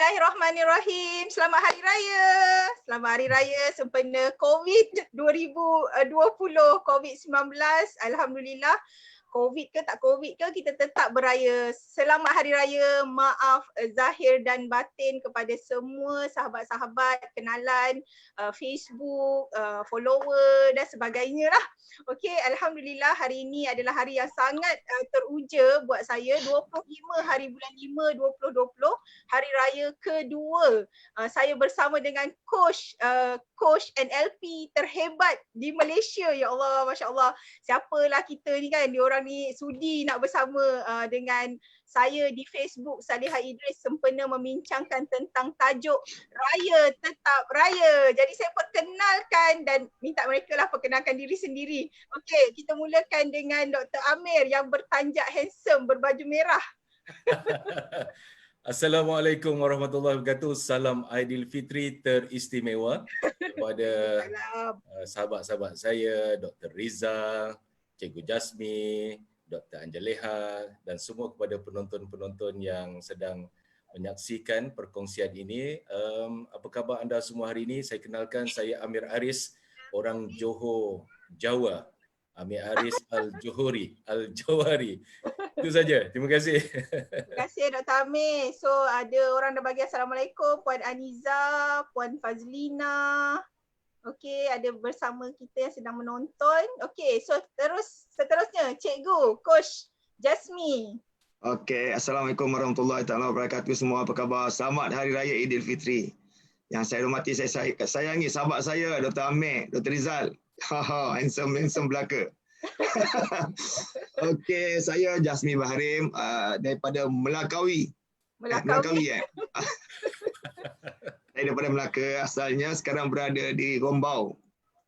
Bismillahirrahmanirrahim. Selamat Hari Raya. Selamat Hari Raya sempena COVID 2020, COVID-19. Alhamdulillah. COVID ke tak COVID ke, kita tetap beraya. Selamat Hari Raya, maaf zahir dan batin kepada semua sahabat-sahabat, kenalan, Facebook, follower dan sebagainya lah. Okey, Alhamdulillah hari ini adalah hari yang sangat teruja buat saya. 25 hari bulan 5 2020, Hari Raya kedua. Saya bersama dengan coach NLP terhebat di Malaysia. Ya Allah, Masya Allah. Siapalah kita ni kan, diorang ni sudi nak bersama dengan saya di Facebook, Salihah Idris, sempena membincangkan tentang tajuk Raya Tetap Raya. Jadi saya perkenalkan dan minta mereka lah perkenalkan diri sendiri. Okey, kita mulakan dengan Dr. Amir yang bertanjak handsome berbaju merah. Assalamualaikum warahmatullahi wabarakatuh. Salam Aidilfitri teristimewa kepada sahabat-sahabat saya, Dr. Rizal, Cikgu Jasmi, Dr. Anjaleha dan semua kepada penonton-penonton yang sedang menyaksikan perkongsian ini. Apa khabar anda semua hari ini? Saya kenalkan, saya Amir Aris, orang Johor, Jawa. Amir Aris Al-Jawhari. Itu saja. Terima kasih. Terima kasih Dr. Amir. So ada orang dah bagi Assalamualaikum, Puan Aniza, Puan Fazlina. Okey, ada bersama kita yang sedang menonton. Okey, so seterusnya Cikgu, Coach Jasmi. Okey, Assalamualaikum warahmatullahi wabarakatuh semua. Apa khabar? Selamat Hari Raya Aidilfitri. Yang saya hormati, saya sayangi sahabat saya Dr. Amir, Dr. Rizal. Handsome belaka. Okey, saya Jasmi Baharim daripada Melakawi. Melakawi. Saya daripada Melaka asalnya, sekarang berada di Gombau.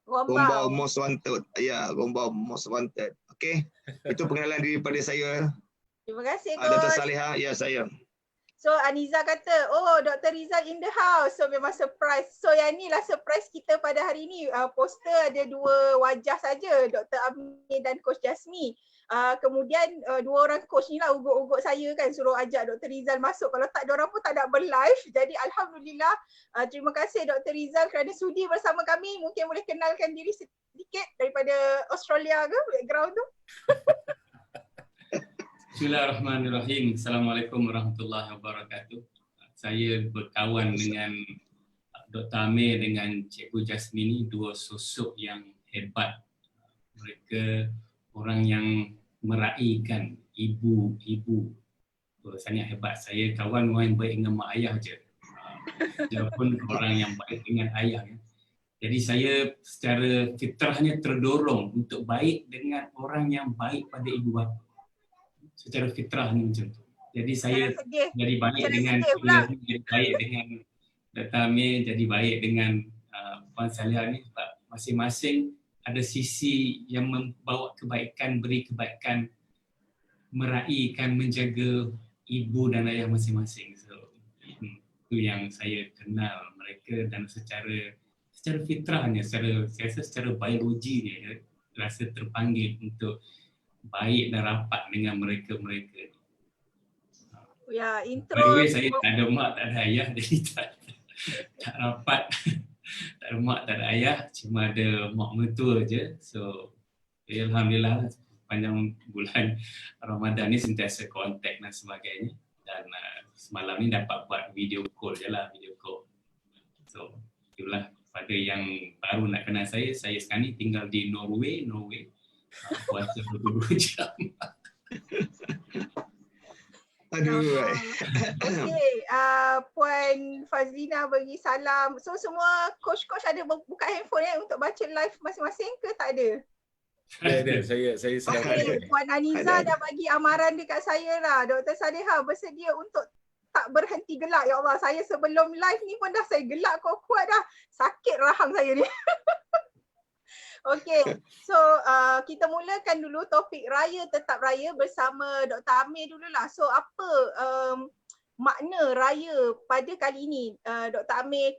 Gombau Most Wanted. Ya, Gombau Most Wanted. Okey. Itu pengenalan diri pada saya. Terima kasih, Coach. Dr. Salihah, ya saya. So Aniza kata, oh Dr. Rizal in the house. So memang surprise. So yang inilah surprise kita pada hari ini. Poster ada dua wajah saja, Dr. Amir dan Coach Jasmi. Kemudian dua orang coach ni lah ugut-ugut saya kan, suruh ajak Dr. Rizal masuk. Kalau tak, diorang pun tak nak berlive. Jadi Alhamdulillah, terima kasih Dr. Rizal kerana sudi bersama kami. Mungkin boleh kenalkan diri sedikit daripada Australia ke, background tu. Bismillahirrahmanirrahim. Assalamualaikum warahmatullahi wabarakatuh. Saya berkawan dengan Dr. Amir dengan Cikgu Jasmi ni, dua sosok yang hebat. Mereka orang yang meraihkan ibu-ibu. Sangat hebat. Saya kawan orang yang baik dengan mak ayah je. Dia pun orang yang baik dengan ayah. Jadi saya secara fitrahnya terdorong untuk baik dengan orang yang baik pada ibu bapa. Secara fitrah ni macam tu. Jadi saya jadi baik dengan Dr. Amir, jadi baik dengan Puan Salihah ni sebab masing-masing ada sisi yang membawa kebaikan, beri kebaikan, meraihkan, menjaga ibu dan ayah masing-masing. So itu yang saya kenal mereka dan secara fitrahnya, saya rasa secara biologi dia rasa terpanggil untuk baik dan rapat dengan mereka-mereka. Ya, intro. By the way, saya tak ada mak, tak ada ayah, jadi tak rapat. Tak ada mak, tak ada ayah, cuma ada mak mertua je. So, Alhamdulillah panjang bulan Ramadan ni sentiasa kontak dan sebagainya. Dan semalam ni dapat buat video call je lah, video call. So, itulah pada yang baru nak kenal saya sekarang ni tinggal di Norway. Puasa 22 jam. Aduh. Okey, Puan Fazlina bagi salam. So semua coach-coach ada buka handphone untuk baca live masing-masing ke tak ada? Ada. Saya sedang okay, Puan Aniza dah bagi amaran dekat saya lah. Dr. Salihah bersedia untuk tak berhenti gelak. Ya Allah, saya sebelum live ni pun dah saya gelak kuat-kuat dah. Sakit rahang saya ni. Okey, so kita mulakan dulu topik Raya Tetap Raya bersama Dr. Amir dululah. So apa makna raya pada kali ini, Dr. Amir,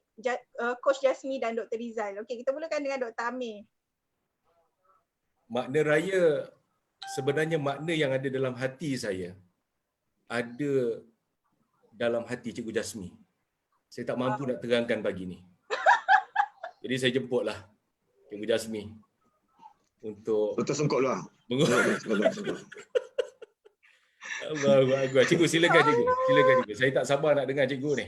Coach Jasmi dan Dr. Rizal? Okey, kita mulakan dengan Dr. Amir. Makna raya, sebenarnya makna yang ada dalam hati saya, ada dalam hati Cikgu Jasmi. Saya tak mampu nak terangkan pagi ni. Jadi saya jemputlah Cikgu Jasmi untuk Betul sengkok luar. Allah. Cikgu silakan cikgu. Silakan cikgu. Saya tak sabar nak dengar cikgu ni.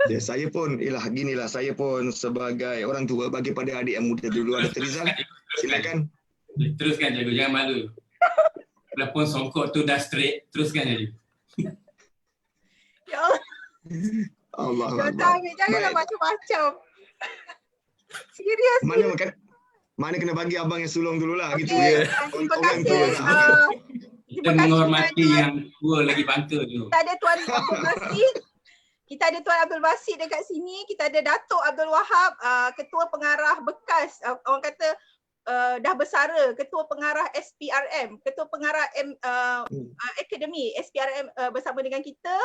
Ya, saya pun, ginilah, saya pun sebagai orang tua bagi pada adik yang muda dulu, Dr. Rizal. Silakan. Teruskan cikgu, jangan malu. Walaupun songkok tu dah straight, teruskan cikgu. Ya Allah. Allah Dr. Amir, janganlah Baik. macam-macam. Serius. Mana kena bagi abang yang sulung dululah gitu Okay. ya. Terima Orang kasih. tua lah. Kita menghormati yang tua lagi bangka tu. Kita ada Tuan Abdul Basit. Kita ada Tuan Abdul Basit dekat sini. Kita ada Datuk Abdul Wahab, Ketua Pengarah bekas, orang kata dah bersara, Ketua Pengarah SPRM, Ketua Pengarah Akademi SPRM bersama dengan kita.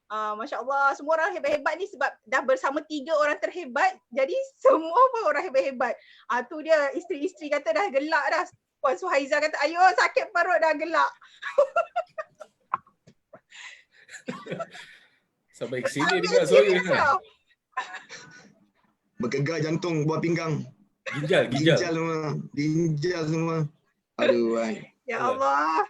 Masya Allah, semua orang hebat-hebat ni sebab dah bersama 3 orang terhebat. Jadi semua pun orang hebat-hebat. Tu dia, isteri-isteri kata dah gelak dah. Puan Suhaiza kata, ayo sakit perut dah gelak. Sampai ke sini dengar suara kan. Bergegar jantung, buah pinggang. Ginjal. Ginjal semua. Aduh, Ya Allah.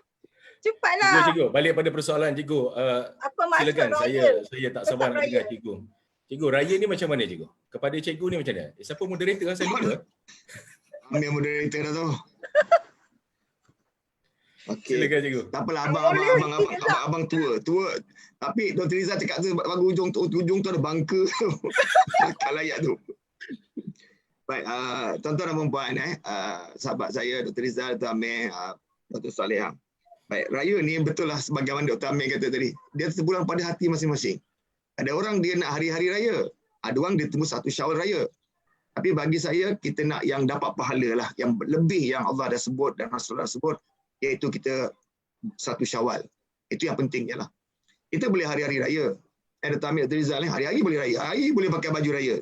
Cepatlah. Cikgu, balik pada persoalan cikgu. Apa maksud Silakan, raya? saya tak sabar nak dengar cikgu. Cikgu, raya ni macam mana cikgu? Kepada cikgu ni macam mana? Siapa moderator? Saya lupa. Ambil moderator dah tu. Okey. Silakan cikgu. Tak apalah, abang tua. Tapi Dr. Rizal cakap tu bagi ujung tu ada bangka tu. Tak layak tu. Baik, tuan-tuan dan puan, sahabat saya Dr. Rizal, Dr. Amir, Dr. Saleh. Baik, raya ni betul lah sebagaimana Dr. Amir kata tadi. Dia terpulang pada hati masing-masing. Ada orang dia nak hari-hari raya. Ada orang dia tunggu 1 Syawal raya. Tapi bagi saya, kita nak yang dapat pahala lah. Yang lebih yang Allah dah sebut dan Rasulullah sebut. Iaitu kita 1 Syawal. Itu yang pentingnya lah. Kita boleh hari-hari raya. Dr. Amir, Dr. Rizal ni hari-hari boleh raya. Hari-hari boleh pakai baju raya.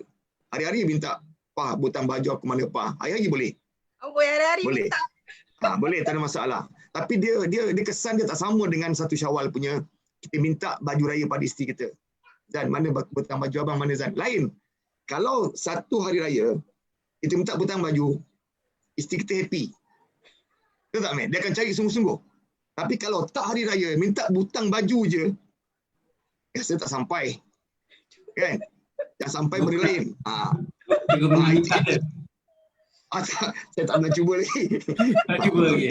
Hari-hari minta, Pak, butang baju aku mana, Pak. Hari-hari boleh. Boleh hari-hari Boleh. minta. Boleh, tak ada masalah. Tapi dia kesan dia tak sama dengan 1 Syawal punya. Kita minta baju raya pada isteri kita. Dan mana butang baju abang, mana Zan? Lain. Kalau 1 hari raya, kita minta butang baju, isteri kita happy. Betul tak, Mat? Dia akan cari sungguh-sungguh. Tapi kalau tak hari raya, minta butang baju je, rasa tak sampai. Kan? Tak sampai benda lain. Cikgu minta dia. Saya tak pernah cuba lagi. Tak cuba lagi.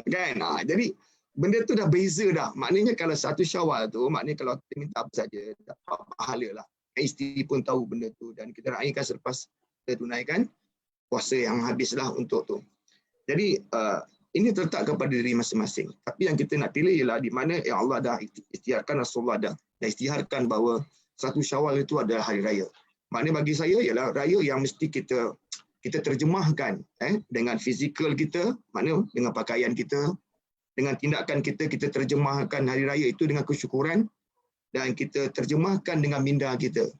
Kan? Jadi benda tu dah beza dah. Maknanya kalau 1 Syawal tu, maknanya kalau kita minta apa saja, dapat pahala lah. Isteri pun tahu benda tu dan kita raikan selepas kita tunaikan puasa yang habislah untuk tu. Jadi ini terletak kepada diri masing-masing. Tapi yang kita nak pilih ialah di mana yang Allah dah ikhtiarkan, Rasulullah dah ikhtiarkan bahawa 1 Syawal itu adalah hari raya. Maknanya bagi saya ialah raya yang mesti kita terjemahkan dengan fizikal kita, maknanya dengan pakaian kita, dengan tindakan kita terjemahkan hari raya itu dengan kesyukuran dan kita terjemahkan dengan minda kita.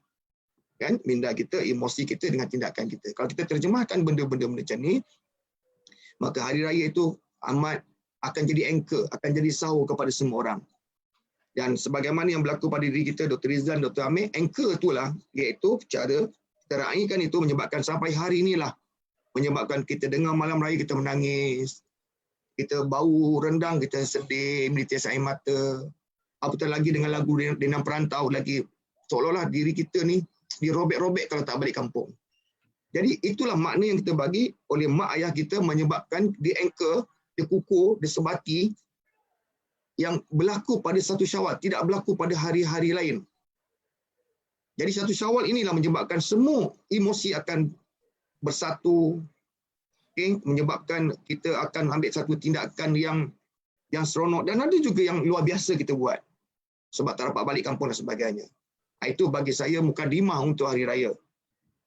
Kan? Minda kita, emosi kita dengan tindakan kita. Kalau kita terjemahkan benda-benda macam ni, maka hari raya itu amat akan jadi anchor, akan jadi sahur kepada semua orang. Dan sebagaimana yang berlaku pada diri kita, Dr. Rizal, Dr. Amir, anchor itulah, iaitu cara kita raikan itu menyebabkan sampai hari inilah, menyebabkan kita dengar malam raya kita menangis, kita bau rendang, kita sedih, menitis air mata, apatah lagi dengan lagu Denam Perantau lagi, seolah-olah diri kita ni dirobek-robek kalau tak balik kampung. Jadi itulah makna yang kita bagi oleh mak ayah kita menyebabkan di anchor, di kukuh, di sebati yang berlaku pada 1 Syawal, tidak berlaku pada hari-hari lain. Jadi 1 Syawal inilah menyebabkan semua emosi akan bersatu, menyebabkan kita akan ambil satu tindakan yang seronok dan ada juga yang luar biasa kita buat sebab tak dapat balik kampung dan sebagainya. Itu bagi saya mukadimah untuk hari raya.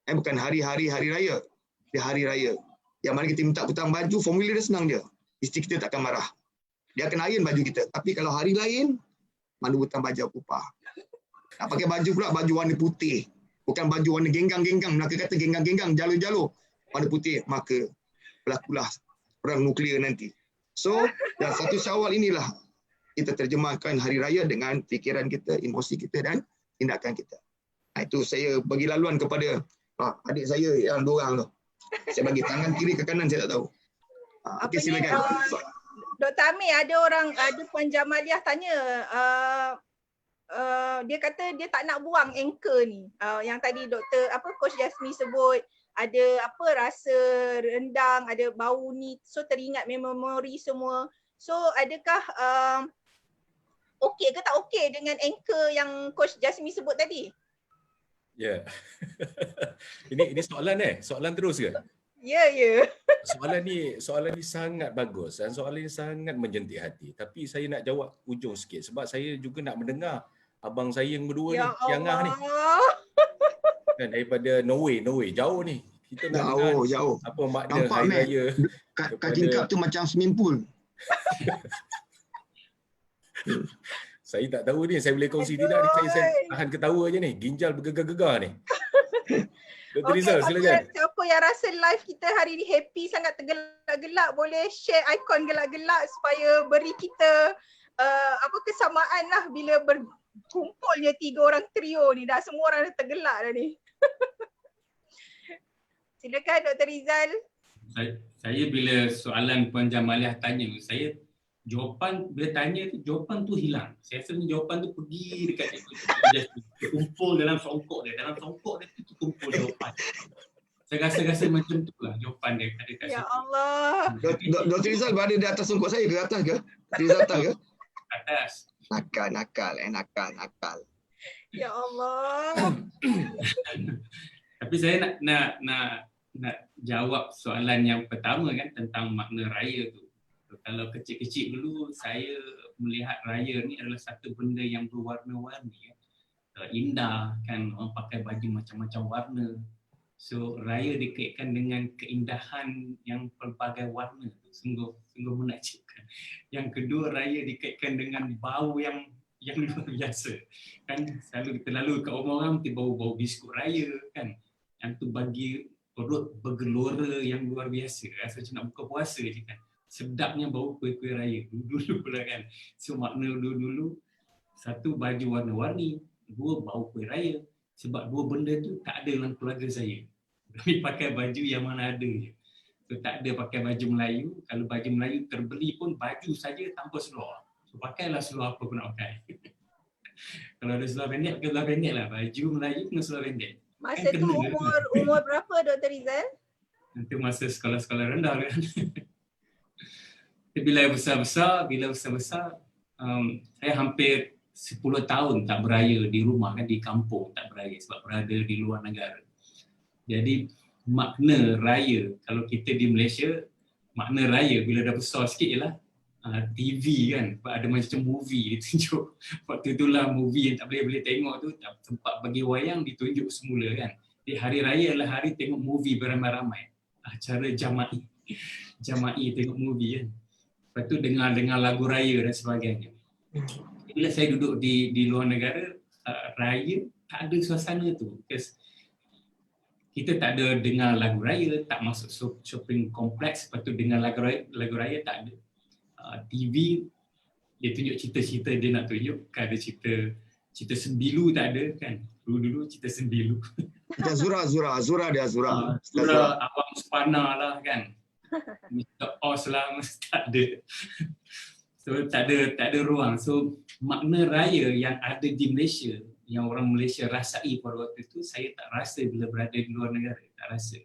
Bukan hari-hari hari raya, dia hari raya. Yang mana kita minta butang baju, formula dia senang je. Isteri kita takkan marah. Dia akan iron baju kita. Tapi kalau hari lain, mana butang baju aku, Pak? Nak pakai baju pula, baju warna putih. Bukan baju warna genggang-genggang. Melaka kata genggang-genggang, jalur-jalur. Warna putih, maka berlakulah perang nuklear nanti. So, dan 1 Syawal inilah kita terjemahkan hari raya dengan fikiran kita, emosi kita dan tindakan kita. Itu saya bagi laluan kepada adik saya yang 2 orang tu. Saya bagi tangan kiri ke kanan, saya tak tahu. Okey, silakan. Dr. Amir, ada Puan Jamaliah tanya, dia kata dia tak nak buang anchor ni. Yang tadi Coach Jasmine sebut, ada rasa rendang, ada bau ni, so teringat memori semua. So adakah okey ke tak okey dengan anchor yang Coach Jasmine sebut tadi? Ya. Ini soalan terus ke? Ya. Soalan ni sangat bagus dan soalan ni sangat menjentik hati. Tapi saya nak jawab ujung sikit sebab saya juga nak mendengar abang saya yang berdua ni, Tiangah ni. Kan daripada Norway, jauh ni. Kita nak jauh. Apa makna nampak, hari raya. Kat tingkap tu macam swimming pool. Saya tak tahu ni, saya boleh kongsi tidak ni, saya tahan ketawa je ni, ginjal bergegar-gegar ni. Dr. Rizal, silakan. Siapa yang rasa live kita hari ni happy sangat tergelak-gelak, boleh share ikon gelak-gelak supaya beri kita kesamaan lah bila berkumpulnya 3 orang trio ni. Dah semua orang dah tergelak dah ni. Silakan Dr. Rizal. Saya bila soalan Puan Jamaliah tanya, saya jawapan tu hilang. Saya rasa jawapan tu pergi dekat kumpul dalam songkok dia. Dalam songkok dia tu kumpul jawapan. Saya rasa macam tu lah jawapan dia. Ya Allah. Dr. Rizal berada di atas songkok saya ke atas ke? Dr. Rizal atas ke? Atas. Nakal. Ya Allah. Tapi saya nak jawab soalan yang pertama kan tentang makna raya tu. Kalau kecil-kecil dulu saya melihat raya ni adalah satu benda yang berwarna-warni, indah kan, orang pakai baju macam-macam warna. So raya dikaitkan dengan keindahan yang pelbagai warna, sungguh menakjubkan. Yang kedua, raya dikaitkan dengan bau yang luar biasa kan. Selalu kita lalu kat rumah orang mesti bau biskut raya kan, yang tu bagi perut bergelora yang luar biasa, rasa macam nak buka puasa je kan. Sedapnya bau kuih-kuih raya dulu lah kan. So makna dulu satu, baju warna-warni, 2, bau kuih raya. Sebab 2 benda tu tak ada dalam keluarga saya. Kami pakai baju yang mana ada je. So tak ada pakai baju Melayu. Kalau baju Melayu terbeli pun baju saja tanpa seluar. So pakailah seluar apa pun nak pakai. Kalau ada seluar pendek, pakai seluar pendek lah. Baju Melayu kena seluar pendek. Masa tu umur berapa Dr. Rizal? Nanti masa sekolah-sekolah rendah kan. Bila besar-besar, saya hampir 10 tahun tak beraya di rumah kan, di kampung tak beraya sebab berada di luar negara. Jadi makna raya, kalau kita di Malaysia, makna raya bila dah besar sikit ialah TV kan, ada macam movie ditunjuk. Waktu itulah movie yang tak boleh tengok tu, tempat bagi wayang ditunjuk semula kan. Jadi hari raya adalah hari tengok movie beramai-ramai. Acara jama'i tengok movie kan. Lepas tu dengar lagu raya dan sebagainya. Bila saya duduk di luar negara, raya tak ada suasana tu. Because kita tak ada dengar lagu raya, tak masuk shopping kompleks, lepas tu dengar lagu raya tak ada. TV, dia tunjuk cerita-cerita dia nak tunjuk, kan ada cerita sembilu tak ada kan. Dulu cerita sembilu. Zura dia Zura. Zura, Abang Spana lah kan. Mr. Oz lah, mesti tak ada. So tak ada ruang. So makna raya yang ada di Malaysia, yang orang Malaysia rasai pada waktu itu, saya tak rasa bila berada di luar negara, tak rasa.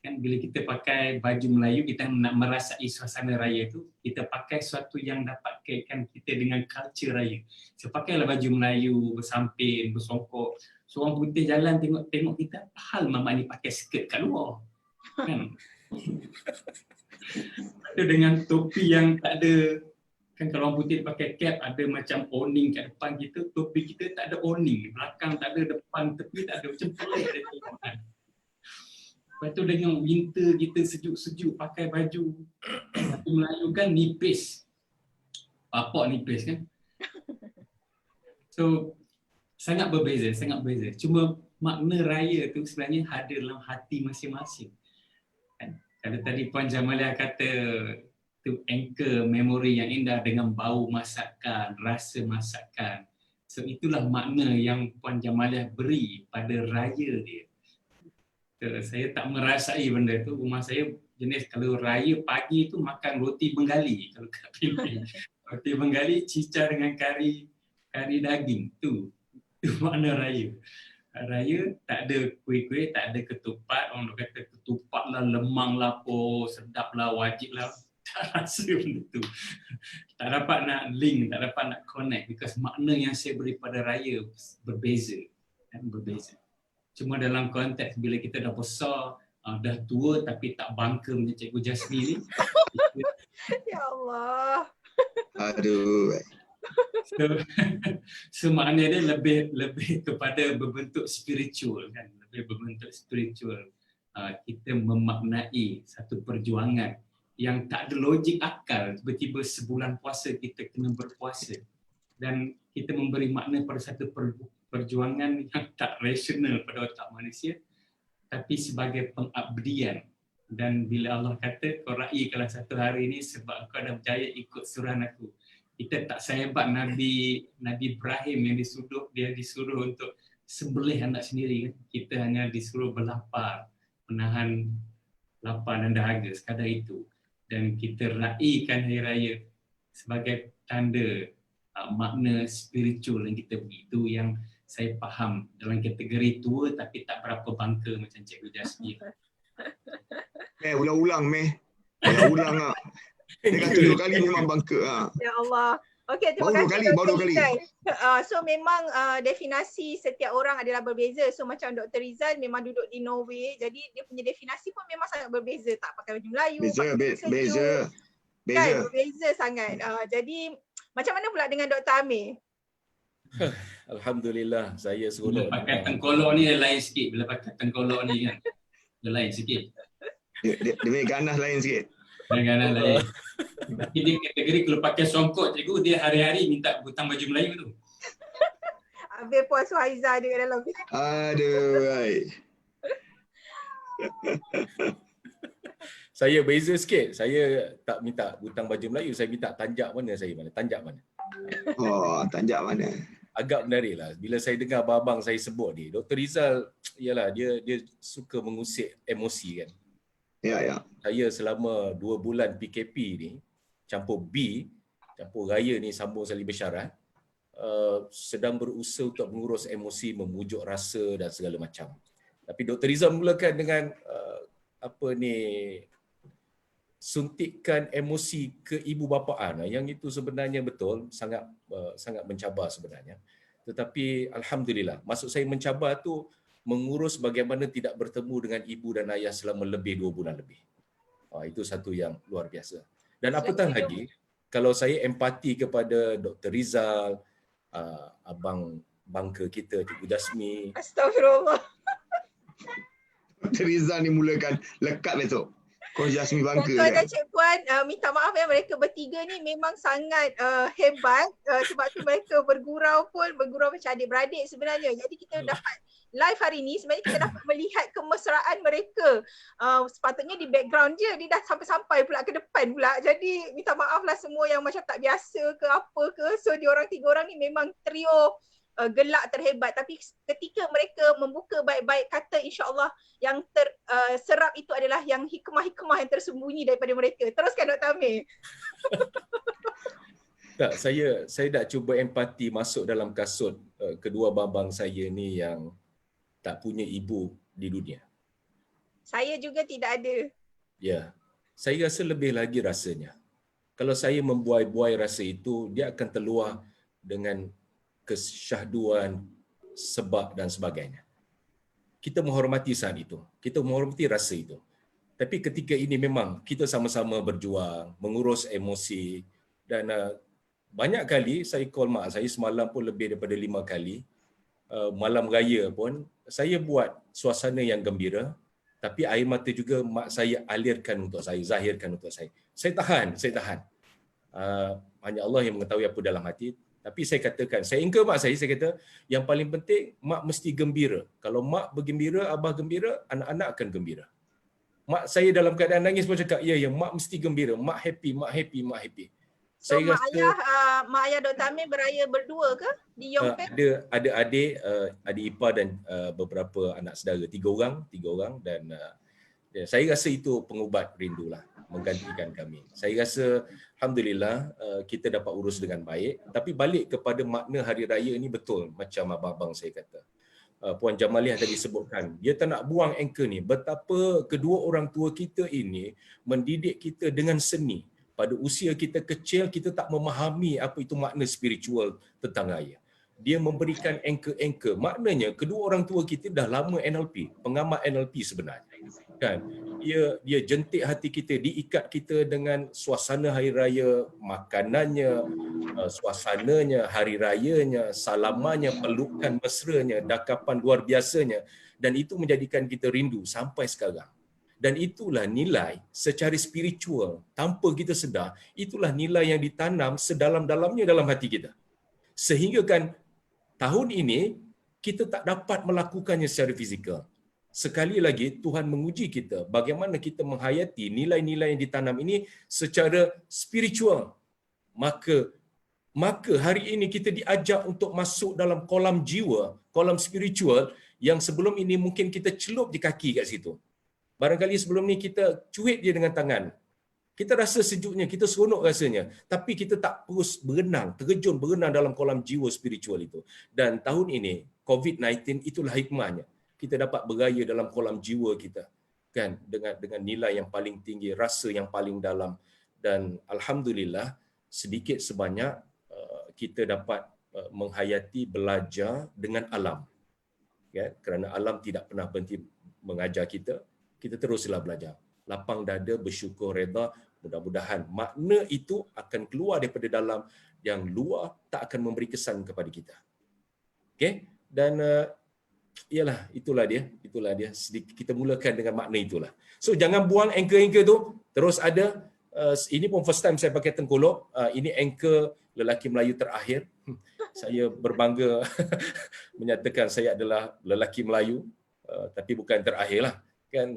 Kan bila kita pakai baju Melayu, kita nak merasai suasana raya itu, kita pakai sesuatu yang dapat kaitkan kita dengan culture raya. So pakailah baju Melayu, bersamping, bersongkok. So orang putih jalan tengok kita, apa hal mamak ni pakai skirt kat luar? Kan? Ada dengan topi yang tak ada, kan kalau orang putih pakai cap ada macam awning kat depan kita, topi kita tak ada awning, belakang tak ada, depan tepi tak ada, macam pelik dia tengok kan. Lepas tu dengan winter kita sejuk-sejuk pakai baju Melayu kan nipis, papak nipis kan. So sangat berbeza. Cuma makna raya tu sebenarnya ada dalam hati masing-masing. Kalau tadi Puan Jamaliah kata to anchor memori yang indah dengan bau masakan, rasa masakan. So itulah makna yang Puan Jamaliah beri pada raya dia. Saya tak merasai benda tu. Rumah saya jenis kalau raya pagi tu makan roti Bengali. Kalau kat Penang, roti Bengali cicah dengan kari daging. Tu makna raya. Raya tak ada kuih-kuih, tak ada ketupat. Orang kata ketupat lah, lemang lah, sedap lah, wajib lah. Tak rasa benda tu. Tak dapat nak link, tak dapat nak connect because makna yang saya beri pada raya berbeza. Berbeza. Cuma dalam konteks bila kita dah besar, dah tua tapi tak bangka macam Cikgu Jasmine ni. Ya Allah. Aduh. So makna dia lebih kepada berbentuk spiritual kan, lebih berbentuk spiritual. Kita memaknai satu perjuangan yang tak ada logik akal. Tiba-tiba sebulan puasa kita kena berpuasa dan kita memberi makna pada satu perjuangan yang tak rasional pada otak manusia, tapi sebagai pengabdian. Dan bila Allah kata kau raikanlah satu hari ini sebab kau dah berjaya ikut suruhan aku. Kita tak sehebat Nabi Ibrahim yang disuruh untuk sembelih anak sendiri kan. Kita hanya disuruh berlapar, menahan lapar dan dahaga sekadar itu. Dan kita raikan hari raya sebagai tanda makna spiritual yang kita beri. Itu yang saya faham dalam kategori tua tapi tak berapa bangka macam Cikgu Jasmine. Ulang-ulang ulang ah. Dia kata 2 kali memang bangka. Ya Allah. Okey, terima kasih. Baru 2 kali. So memang definasi setiap orang adalah berbeza. So macam Dr. Rizal memang duduk di Norway, jadi dia punya definasi pun memang sangat berbeza. Tak pakai baju Melayu, Beza. Kan, berbeza sangat. Jadi macam mana pula dengan Dr. Amir? Alhamdulillah, saya seronok. Bila pakai tengkolok ni lain sikit. Bila pakai tengkolok ni kan, dia lain sikit. Dia punya ganas lain sikit. Ganas lain. Tapi dia kategori kalau pakai songkok cikgu, dia hari-hari minta hutang baju Melayu tu. Habis Puan Suhaiza dia kat dalam. Aduh. Saya beza sikit. Saya tak minta hutang baju Melayu, saya minta tanjak mana. Tanjak mana. Oh, tanjak mana. Agak menarik lah. Bila saya dengar abang saya sebut ni, Dr. Rizal, ialah dia suka mengusik emosi kan. Ya. Saya selama 2 bulan PKP ni, campur raya ni sambung salib bersyarat, sedang berusaha untuk mengurus emosi, memujuk rasa dan segala macam. Tapi Dr. Rizal mulakan dengan suntikan emosi ke ibu bapaan, yang itu sebenarnya betul sangat mencabar sebenarnya. Tetapi alhamdulillah, maksud saya mencabar tu mengurus bagaimana tidak bertemu dengan ibu dan ayah selama lebih 2 bulan lebih. Itu satu yang luar biasa. Dan apatah lagi, kalau saya empati kepada Dr. Rizal, abang bangka kita Cikgu Jasmine. Astagfirullah. Dr. Rizal ni mulakan lekat besok. Kau Jasmine bangka Tuan dan Cik Puan, minta maaf ya, mereka bertiga ni memang sangat hebat, sebab tu mereka bergurau macam adik-beradik sebenarnya. Jadi kita dapat live hari ni, sebenarnya kita dapat melihat kemesraan mereka. Sepatutnya di background je, dia dah sampai pula ke depan pula. Jadi minta maaf lah semua yang macam tak biasa ke apa ke. So diorang 3 orang ni memang trio gelak terhebat, tapi ketika mereka membuka baik-baik kata, insya-Allah yang terserap itu adalah yang hikmah-hikmah yang tersembunyi daripada mereka. Teruskan Dr. Amir. Tak, saya nak cuba empati masuk dalam kasut kedua babang saya ni yang tak punya ibu di dunia. Saya juga tidak ada. Ya, saya rasa lebih lagi rasanya. Kalau saya membuai-buai rasa itu, dia akan terluar dengan kesyahduan, sebab dan sebagainya. Kita menghormati saat itu. Kita menghormati rasa itu. Tapi ketika ini memang kita sama-sama berjuang, mengurus emosi, dan banyak kali saya call mak saya, semalam pun lebih daripada 5 kali. Malam raya pun, saya buat suasana yang gembira, tapi air mata juga mak saya alirkan untuk saya, zahirkan untuk saya. Saya tahan. Hanya Allah yang mengetahui apa dalam hati. Tapi saya katakan, saya engkau mak saya kata, yang paling penting mak mesti gembira. Kalau mak bergembira, abah gembira, anak-anak akan gembira. Mak saya dalam keadaan nangis pun cakap, ya, mak mesti gembira, mak happy, mak happy, mak happy. So Saya rasa mak ayah Dr. Amir beraya berdua ke di Yong Peng? ada adik, adik ipar dan beberapa anak saudara, tiga orang dan saya rasa itu pengubat rindulah, menggantikan kami. Saya rasa alhamdulillah kita dapat urus dengan baik. Tapi balik kepada makna hari raya ni, betul macam abang-abang saya kata. Puan Jamaliah tadi sebutkan, dia tak nak buang anchor ni. Betapa kedua orang tua kita ini mendidik kita dengan seni. Pada usia kita kecil, kita tak memahami apa itu makna spiritual tentang raya. Dia memberikan anchor-anchor. Maknanya kedua orang tua kita dah lama NLP, pengamat NLP sebenarnya. Kan? Dia jentik hati kita, diikat kita dengan suasana hari raya, makanannya, suasananya, hari rayanya, salamannya, pelukan mesranya, dakapan luar biasanya, dan itu menjadikan kita rindu sampai sekarang. Dan itulah nilai secara spiritual, tanpa kita sedar, itulah nilai yang ditanam sedalam-dalamnya dalam hati kita. Sehingga kan tahun ini kita tak dapat melakukannya secara fizikal. Sekali lagi Tuhan menguji kita bagaimana kita menghayati nilai-nilai yang ditanam ini secara spiritual. Maka hari ini kita diajak untuk masuk dalam kolam jiwa, kolam spiritual yang sebelum ini mungkin kita celup di kaki kat situ. Barangkali sebelum ni kita cuit dia dengan tangan. Kita rasa sejuknya, kita seronok rasanya. Tapi kita tak terus berenang, terjun berenang dalam kolam jiwa spiritual itu. Dan tahun ini, COVID-19 itulah hikmahnya. Kita dapat beraya dalam kolam jiwa kita, kan, dengan nilai yang paling tinggi, rasa yang paling dalam, dan alhamdulillah sedikit sebanyak kita dapat menghayati, belajar dengan alam, kan? Kerana alam tidak pernah berhenti mengajar kita teruslah belajar, lapang dada, bersyukur, reda. Mudah-mudahan makna itu akan keluar daripada dalam, yang luar tak akan memberi kesan kepada kita. Okey, dan ialah itulah dia. Sedikit kita mulakan dengan makna itulah. So jangan buang anchor-anchor tu. Terus ada ini pun first time saya pakai tengkolok. Ini anchor lelaki Melayu terakhir. Saya berbangga menyatakan saya adalah lelaki Melayu, tapi bukan terakhir lah. Kan,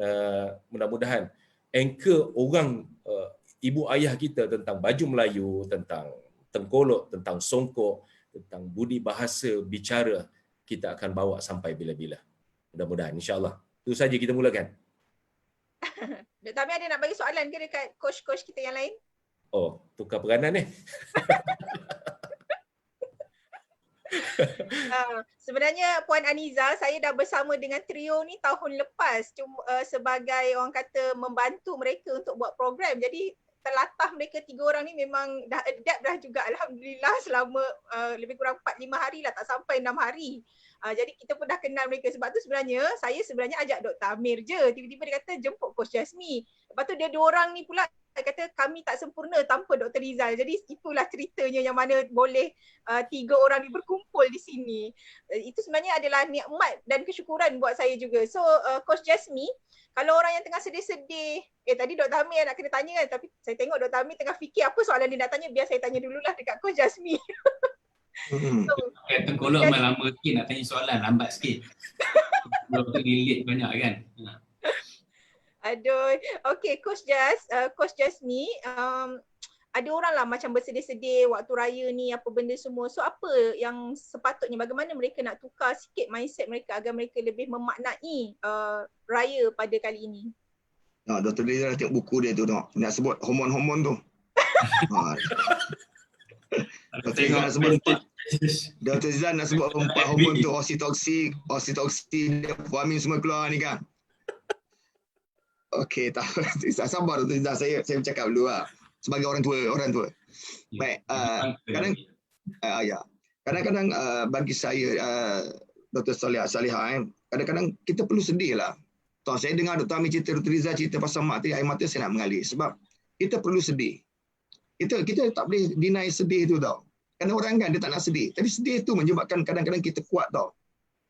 mudah-mudahan anchor orang ibu ayah kita tentang baju Melayu, tentang tengkolok, tentang songkok, tentang budi bahasa bicara, kita akan bawa sampai bila-bila. Mudah-mudahan, insya-Allah. Itu saja kita mulakan. Dr. Amir ada nak bagi soalan ke dekat coach-coach kita yang lain? Oh, tukar peranan ni. Sebenarnya Puan Aniza, saya dah bersama dengan trio ni tahun lepas, cuma sebagai orang kata membantu mereka untuk buat program. Jadi telatah mereka 3 orang ni memang dah adapt dah juga, alhamdulillah, selama lebih kurang 4-5 hari lah, tak sampai 6 hari. Jadi kita pun dah kenal mereka. Sebab tu sebenarnya saya ajak Dr. Amir je, tiba-tiba dia kata jemput Coach Jasmine. Lepas tu dia 2 orang ni pula kata kami tak sempurna tanpa Dr. Rizal. Jadi itulah ceritanya yang mana boleh 3 orang ni berkumpul di sini. Itu sebenarnya adalah nikmat dan kesyukuran buat saya juga. So Coach Jasmine, kalau orang yang tengah sedih-sedih, tadi Dr. Amir nak kena tanya kan, tapi saya tengok Dr. Amir tengah fikir apa soalan dia nak tanya, biar saya tanya dululah dekat Coach Jasmine. So, tengkolok memang lama sikit nak tanya soalan, lambat sikit. Dr. delete banyak kan. Aduh, okay Coach Jasmine, ada orang lah macam bersedih-sedih waktu raya ni, apa benda semua. So apa yang sepatutnya, bagaimana mereka nak tukar sikit mindset mereka agar mereka lebih memaknai raya pada kali ini? Dr. Rizal tengok buku dia tu, nak sebut hormon-hormon tu. Dr. Rizal nak sebut 4. Dr. Rizal nak sebut 4 hormon tu, oksitoksin, dopamin semua keluar ni kan. Okey, tak sabar Dr. Rizal, saya bercakap dulu lah. Sebagai orang tua. Baik, kadang-kadang bagi saya Dr. Salihah, kadang-kadang kita perlu sedih lah. Saya dengar Dr. Amir cerita, Dr. Rizal cerita pasal mak tadi, air mata saya nak mengalir. Sebab kita perlu sedih. Kita tak boleh deny sedih tu tau. Kerana orang kan dia tak nak sedih. Tapi sedih tu menyebabkan kadang-kadang kita kuat tau.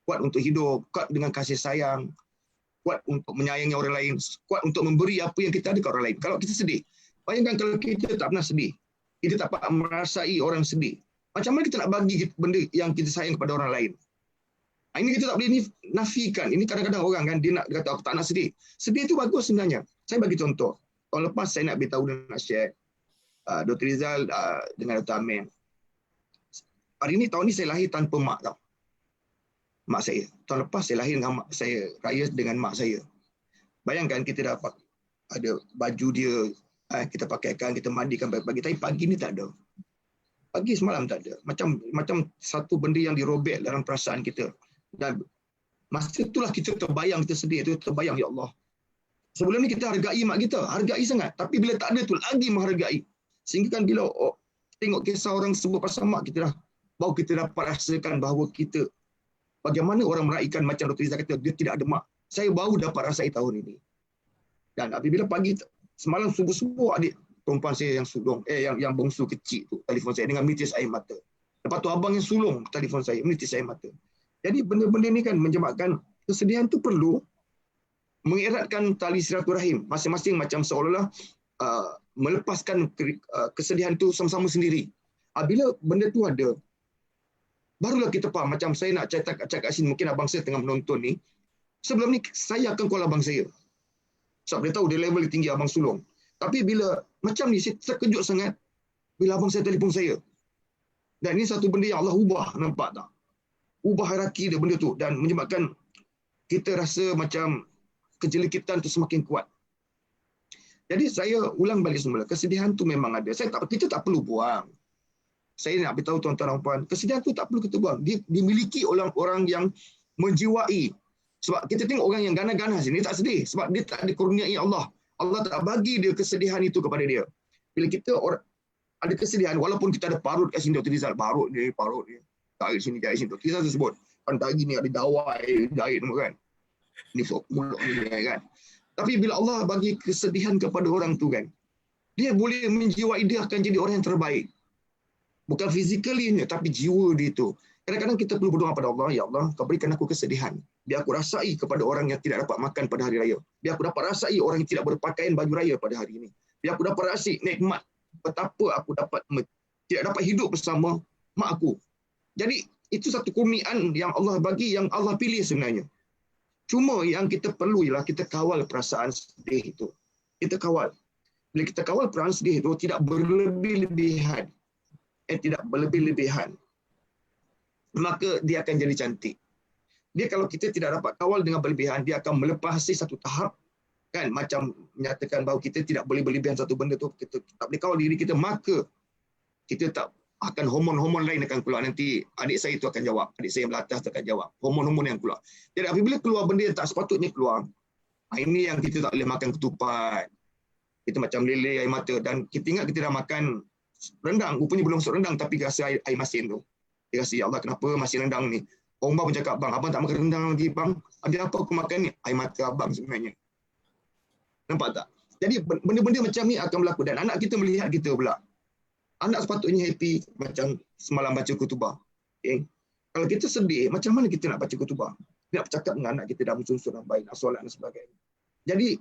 Kuat untuk hidup, kuat dengan kasih sayang, kuat untuk menyayangi orang lain, kuat untuk memberi apa yang kita ada ke orang lain. Kalau kita sedih, bayangkan kalau kita tak pernah sedih, kita tak pernah merasai orang sedih, macam mana kita nak bagi benda yang kita sayang kepada orang lain? Ini kita tak boleh nafikan. Ini kadang-kadang orang kan dia nak kata aku tak nak sedih. Sedih itu bagus sebenarnya. Saya bagi contoh. Tahun lepas saya nak beritahu dan nak share Dr. Rizal dengan Dr. Amir. Hari ini tahun ni saya lahir tanpa mak tau. Mak saya. Tahun lepas saya lahir dengan mak saya, raya dengan mak saya. Bayangkan kita dapat ada baju dia, kita pakaikan, kita mandikan pagi-pagi. Tapi pagi ni tak ada. Pagi semalam tak ada. Macam satu benda yang dirobek dalam perasaan kita. Dan masa itulah kita terbayang, kita sedih, itu terbayang, ya Allah. Sebelum ni kita hargai mak kita, hargai sangat. Tapi bila tak ada tu lagi menghargai. Sehingga kan bila tengok kisah orang sebut pasal mak kita dah, baru kita dapat rasakan bahawa kita, bagaimana orang meraihkan macam Dr. Rizal kata, dia tidak ada mak. Saya baru dapat rasai tahun ini. Dan apabila pagi, semalam subuh-subuh adik perempuan saya yang sulung, yang bongsu kecil tu, telefon saya dengan menitis air mata. Lepas tu abang yang sulung telefon saya, menitis air mata. Jadi benda-benda ni kan menyebabkan kesedihan tu perlu mengeratkan tali silaturahim. Masing-masing macam seolah-olah melepaskan kesedihan tu sama-sama sendiri. Bila benda tu ada, barulah kita faham. Macam saya nak cakap kat sini, mungkin abang saya tengah menonton ni. Sebelum ni saya akan call abang saya. Sebab dia tahu dia level tinggi abang sulung. Tapi bila macam ni, saya terkejut sangat bila abang saya telefon saya. Dan ini satu benda yang Allah ubah, nampak tak? Ubah hierarki dia benda tu. Dan menyebabkan kita rasa macam kejelikitan tu semakin kuat. Jadi saya ulang balik semula. Kesedihan tu memang ada. Kita tak perlu buang. Saya nak beritahu tuan-tuan dan puan, kesedihan tu tak perlu kita buang. Dia dimiliki oleh orang yang menjiwai. Sebab kita tengok orang yang ganas-ganas ni, dia tak sedih. Sebab dia tak dikurniai Allah. Allah tak bagi dia kesedihan itu kepada dia. Bila kita ada kesedihan, walaupun kita ada parut kat sini, Dr. Rizal, parut dia. Tarik sini, jahit sini. Dr. Rizal sebut, pagi ni ada dawai, jahit semua kan. Ni mulut ni kan. Tapi bila Allah bagi kesedihan kepada orang tu kan, dia boleh menjiwai, dia akan jadi orang yang terbaik. Bukan fizikalinya, tapi jiwa dia tu. Kadang-kadang kita perlu berdoa pada Allah, ya Allah, kau berikan aku kesedihan. Biar aku rasai kepada orang yang tidak dapat makan pada hari raya. Biar aku dapat rasai orang yang tidak berpakaian baju raya pada hari ini. Biar aku dapat rasai nikmat betapa aku tidak dapat hidup bersama mak aku. Jadi, itu satu kurniaan yang Allah bagi, yang Allah pilih sebenarnya. Cuma yang kita perlu ialah kita kawal perasaan sedih itu. Kita kawal. Bila kita kawal perasaan sedih itu, tidak berlebih-lebihan. Tidak berlebih-lebihan. Maka dia akan jadi cantik. Dia kalau kita tidak dapat kawal dengan berlebihan, dia akan melepasi satu tahap. Kan, macam menyatakan bahawa kita tidak boleh berlebihan satu benda tu, kita tak boleh kawal diri kita, maka kita tak akan hormon-hormon lain akan keluar. Nanti adik saya itu akan jawab. Adik saya yang belatas akan jawab. Hormon-hormon yang keluar. Jadi apabila keluar benda yang tak sepatutnya keluar, ini yang kita tak boleh makan ketupat. Kita macam lele, air mata. Dan kita ingat kita dah makan rendang. Rupanya belum masuk rendang, tapi rasa air masin tu. Dia rasa, ya Allah, kenapa masin rendang ni? Orang pun cakap, bang, abang tak makan rendang lagi, bang. Habis apa aku makan ni? Air mata abang sebenarnya. Nampak tak? Jadi benda-benda macam ni akan berlaku. Dan anak kita melihat kita pula. Anak sepatutnya happy macam semalam baca kutubah. Okay? Kalau kita sedih, macam mana kita nak baca kutubah? Kita nak bercakap dengan anak kita dah bersusun yang baik, nak solat dan sebagainya. Jadi,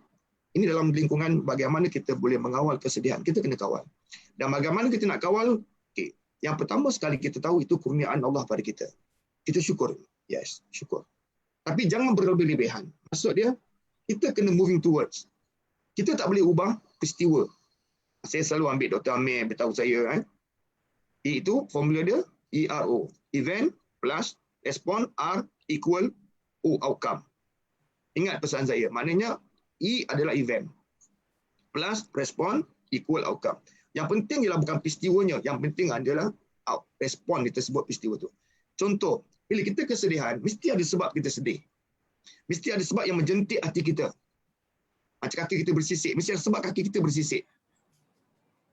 ini dalam lingkungan bagaimana kita boleh mengawal kesedihan. Kita kena kawal. Dan bagaimana kita nak kawal? Okay. Yang pertama sekali kita tahu itu kurniaan Allah pada kita. Kita syukur. Yes, syukur. Tapi jangan berlebih-lebihan. Maksud dia, kita kena moving towards. Kita tak boleh ubah peristiwa. Saya selalu ambil Dr. Amir beritahu saya. E itu formula dia, ERO. Event plus respond R equal O outcome. Ingat pesan saya. Maknanya E adalah event. Plus respond equal outcome. Yang penting ialah bukan peristiwanya. Yang penting adalah respon kita sebut peristiwa tu. Contoh, bila kita kesedihan, mesti ada sebab kita sedih. Mesti ada sebab yang menjentik hati kita. Macam kaki kita bersisik. Mesti ada sebab kaki kita bersisik.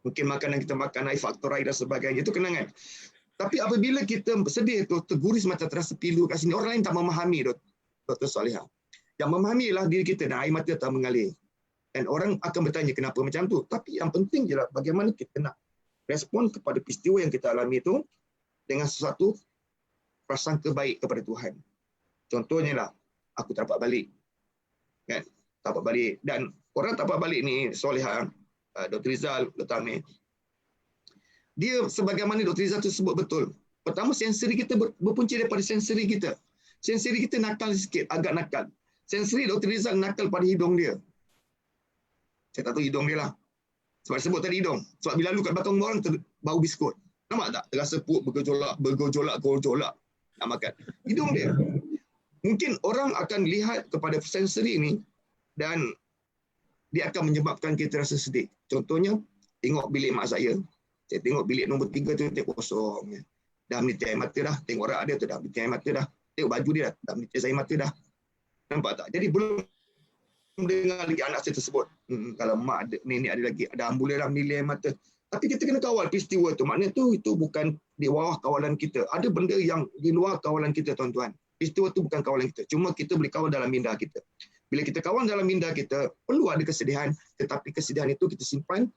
Mungkin makanan kita makan, air faktorai dan sebagainya. Itu kenangan. Tapi apabila kita sedih tu, terguris macam terasa pilu kat sini, orang lain tak memahami, Dr. Salihah. Yang memahami ialah diri kita dan air mata tak mengalir. Dan orang akan bertanya kenapa macam tu. Tapi yang penting ialah bagaimana kita nak respon kepada peristiwa yang kita alami itu dengan sesuatu prasangka baik kepada Tuhan. Contohnya lah, aku tak dapat balik. Kan? Tak dapat balik. Dan orang tak dapat balik ni, Salihah, Dr. Rizal, Dr. Amir, dia sebagaimana Dr. Rizal tu sebut betul. Pertama, sensori kita berpunca daripada sensori kita. Sensori kita nakal sikit, agak nakal. Sensori Dr. Rizal nakal pada hidung dia. Saya tak tahu hidung dia lah. Sebab sebut tadi hidung. Sebab bila lalu kat belakang orang bau biskut. Nampak tak? Terasa perut bergejolak nak makan. Hidung dia. Mungkin orang akan lihat kepada sensori ni dan dia akan menyebabkan kita rasa sedih. Contohnya, tengok bilik mak saya tengok bilik nombor 3 tu tengok kosong. Dah menitis air mata dah. Tengok rak dia tu dah menitis air mata dah. Tengok baju dia dah menitis air mata dah. Nampak tak? Jadi belum dengar lagi anak saya tersebut. Kalau mak ada, nenek ada lagi, ada ambulan dah menilai air mata. Tapi kita kena kawal peristiwa tu. Maknanya itu bukan di bawah kawalan kita. Ada benda yang di luar kawalan kita, tuan-tuan. Peristiwa tu bukan kawalan kita. Cuma kita boleh kawal dalam minda kita. Bila kita kawal dalam minda kita, perlu ada kesedihan. Tetapi kesedihan itu kita simpan,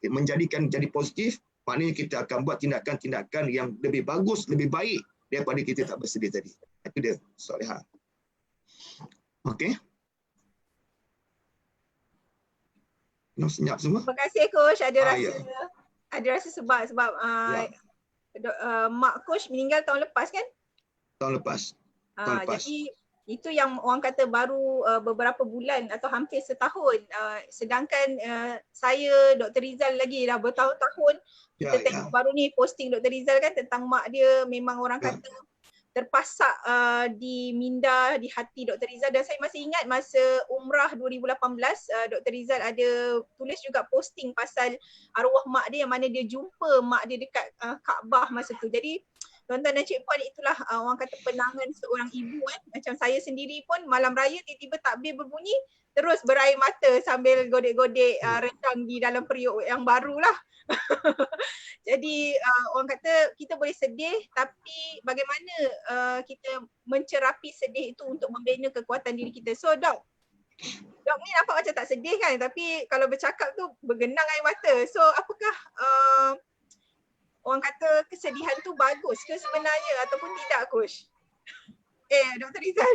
menjadikan jadi positif. Maknanya kita akan buat tindakan-tindakan yang lebih bagus, lebih baik daripada kita tak bersedih tadi. Itu dia, Solehah. Okey. Senyap semua. Terima kasih Coach. Ada rasa Ya. sebab mak Coach meninggal tahun lepas kan? Tahun lepas. Jadi itu yang orang kata baru beberapa bulan atau hampir setahun. Sedangkan saya, Dr. Rizal lagi dah bertahun-tahun. Kita tengok baru ni posting Dr. Rizal kan tentang mak dia, memang orang kata terpasak di minda, di hati Dr. Rizal. Dan saya masih ingat masa Umrah 2018, Dr. Rizal ada tulis juga posting pasal arwah mak dia yang mana dia jumpa mak dia dekat Kaabah masa tu. Jadi tuan-tuan dan cik puan, itulah orang kata penangan seorang ibu kan. Macam saya sendiri pun malam raya tiba-tiba takbir berbunyi, terus berair mata sambil godek-godek rendang di dalam periuk yang barulah. Jadi orang kata kita boleh sedih, tapi bagaimana kita mencerapi sedih itu untuk membina kekuatan diri kita. So Dok ni nampak macam tak sedih kan, tapi kalau bercakap tu bergenang air mata. So apakah orang kata kesedihan tu bagus ke sebenarnya ataupun tidak, Coach? Dr. Rizal.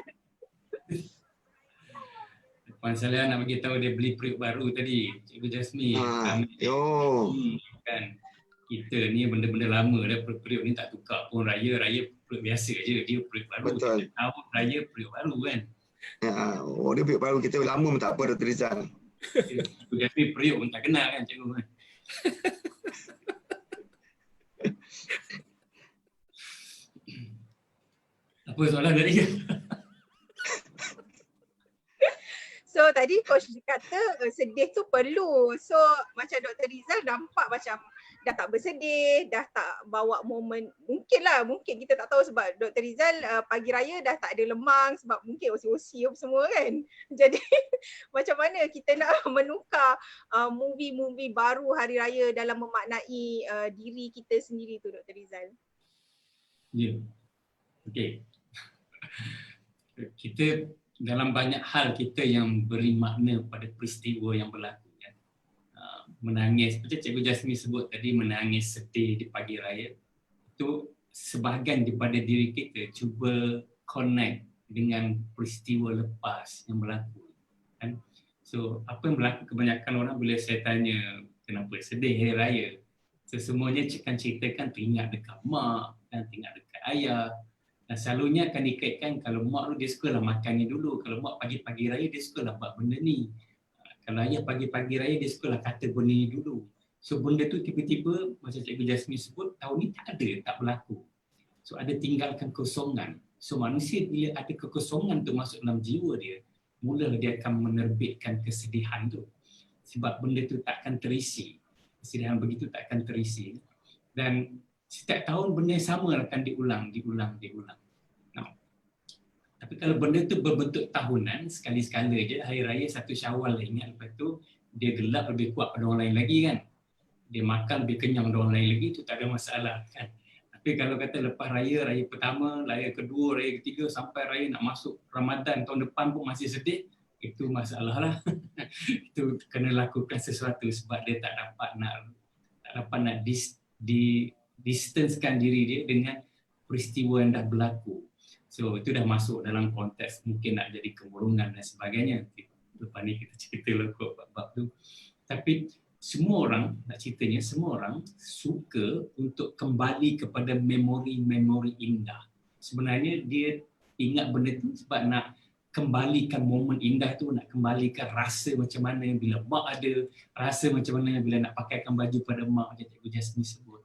Puan Saleh nak bagi tahu dia beli periuk baru tadi, Cikgu Jasmine. Kan kita ni benda-benda lama dah, periuk ni tak tukar pun, raya periuk biasa je, dia periuk baru. Betul. Tahun raya periuk baru kan. Dia periuk baru, kita lama pun tak apa, Dr. Rizal. Cikgu Jasmine periuk pun tak kenal kan cikgu kan. Apa soalan tadi? So tadi Coach kata sedih tu perlu. So macam Dr. Rizal nampak macam dah tak bersedih, dah tak bawa momen. Mungkin kita tak tahu sebab Dr. Rizal pagi raya dah tak ada lemang sebab mungkin osi-osi semua kan. Jadi macam mana kita nak menukar movie-movie baru hari raya dalam memaknai diri kita sendiri tu, Dr. Rizal? Ya. Okey. Kita dalam banyak hal kita yang beri makna pada peristiwa yang berlaku kan. Menangis, seperti Cikgu Jasmine sebut tadi, menangis sedih di pagi raya itu sebahagian daripada diri kita cuba connect dengan peristiwa lepas yang berlaku kan. So apa yang berlaku kebanyakan orang bila saya tanya kenapa sedih hari raya, semuanya akan ceritakan teringat dekat mak dan teringat dekat ayah. Dan selalunya akan dikaitkan kalau mak tu dia sukalah makan ni dulu, kalau mak pagi-pagi raya dia sukalah buat benda ni, kalau ayah pagi-pagi raya dia sukalah kata benda ni dulu. So benda tu tiba-tiba macam Cikgu Jasmine sebut tahun ni tak ada, tak berlaku. So ada tinggalkan kosongan. So manusia bila ada kekosongan tu masuk dalam jiwa dia, mula dia akan menerbitkan kesedihan tu. Sebab benda tu tak akan terisi. Kesedihan begitu tak akan terisi. Dan setiap tahun benda yang sama akan diulang. Tapi kalau benda tu berbentuk tahunan, sekali-sekala je, hari raya 1 Syawal lah ingat, lepas tu dia gelap lebih kuat pada orang lain lagi kan. Dia makan lebih kenyang pada orang lain lagi, tu tak ada masalah kan. Tapi kalau kata lepas raya pertama, raya kedua, raya ketiga sampai raya nak masuk Ramadan tahun depan pun masih sedih, itu masalah lah. Itu kena lakukan sesuatu sebab dia tak dapat nak distancekan diri dia dengan peristiwa yang dah berlaku. So itu dah masuk dalam konteks mungkin nak jadi kemurungan dan sebagainya. Lepas ni kita cerita lah kot bab tu. Tapi semua orang, nak ceritanya semua orang suka untuk kembali kepada memori-memori indah. Sebenarnya dia ingat benda tu sebab nak kembalikan momen indah tu, nak kembalikan rasa macam mana bila mak ada, rasa macam mana bila nak pakaikan baju pada mak, macam Cikgu Jasmine sebut.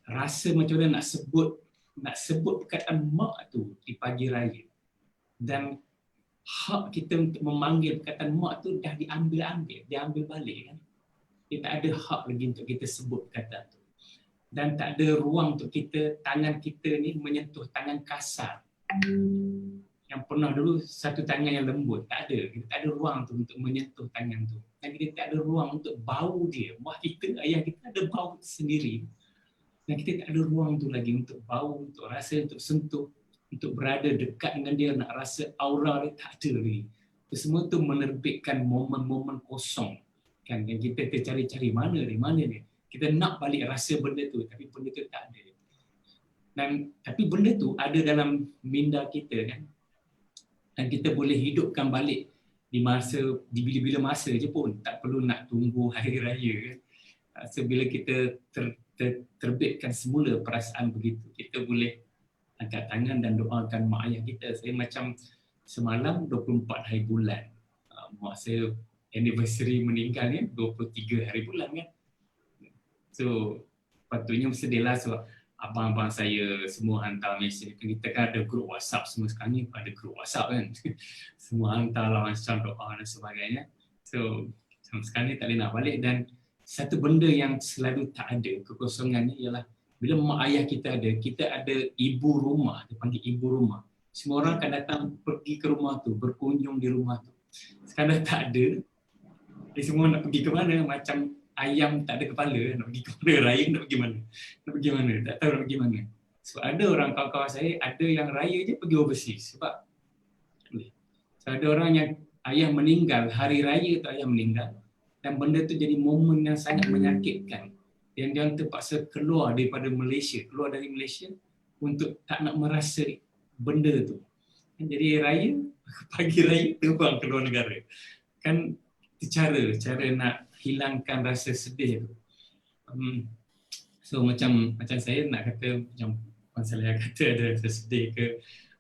Rasa macam mana nak sebut perkataan mak tu di pagi raya. Dan hak kita untuk memanggil perkataan mak tu dah diambil balik kan. Dia tak ada hak lagi untuk kita sebut perkataan tu. Dan tak ada ruang untuk tangan kita ni menyentuh tangan kasar. Yang pernah dulu satu tangan yang lembut, tak ada. Kita tak ada ruang tu untuk menyentuh tangan tu. Dan kita tak ada ruang untuk bau dia. Mak kita, ayah kita ada bau sendiri. Dan kita tak ada ruang tu lagi untuk bau, untuk rasa, untuk sentuh, untuk berada dekat dengan dia, nak rasa aura dia, tak ada lagi. Itu semua tu menerbitkan momen-momen kosong. Kan? Dan kita tercari-cari mana dia. Kita nak balik rasa benda tu, tapi benda tu tak ada. Tapi benda tu ada dalam minda kita kan. Dan kita boleh hidupkan balik di bila-bila masa je pun, tak perlu nak tunggu hari raya kan. So bila kita terbitkan semula perasaan begitu, kita boleh angkat tangan dan doakan mak ayah kita. Saya macam semalam 24 hari bulan, mak saya anniversary meninggalnya 23 hari bulan kan. So patutnya bersedih lah sebab abang-abang saya semua hantar mesej. Kita kan ada grup WhatsApp semua sekarang ni, ada grup WhatsApp kan. Semua hantar lah macam doa dan sebagainya. So sekarang ni tak boleh nak balik. Dan satu benda yang selalu tak ada, kekosongan ni ialah bila mak ayah kita ada ibu rumah, dia panggil ibu rumah. Semua orang akan datang pergi ke rumah tu, berkunjung di rumah tu. Sekarang dah tak ada. Jadi semua nak pergi ke mana, macam ayam tak ada kepala, nak pergi ke mana, raya nak pergi mana, tak tahu nak pergi mana. So ada orang kawan-kawan saya, ada yang raya je pergi overseas sebab so, ada orang yang ayah meninggal, hari raya tu ayah meninggal, dan benda tu jadi momen yang sangat menyakitkan. Dan dia terpaksa keluar dari Malaysia untuk tak nak merasa benda tu. Jadi raya, pagi raya terbang ke luar negara. Kan cara nak hilangkan rasa sedih tu. So macam saya nak kata, macam Puan Saleha kata ada rasa sedih ke,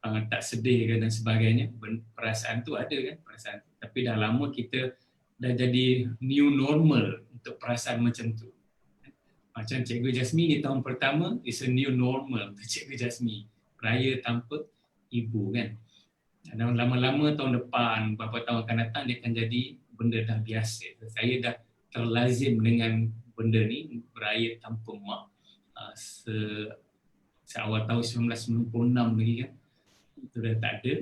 tak sedih ke dan sebagainya. Perasaan tu ada kan, perasaan. Tapi dah lama kita dah jadi new normal untuk perasaan macam tu. Macam Cikgu Jasmine di tahun pertama, is a new normal untuk Cikgu Jasmine. Raya tanpa ibu kan. Dan lama-lama tahun depan, beberapa tahun akan datang, dia akan jadi benda dah biasa. Saya dah terlazim dengan benda ni, beraya tanpa mak. Seawal tahun 1996 lagi kan. Itu dah tak ada.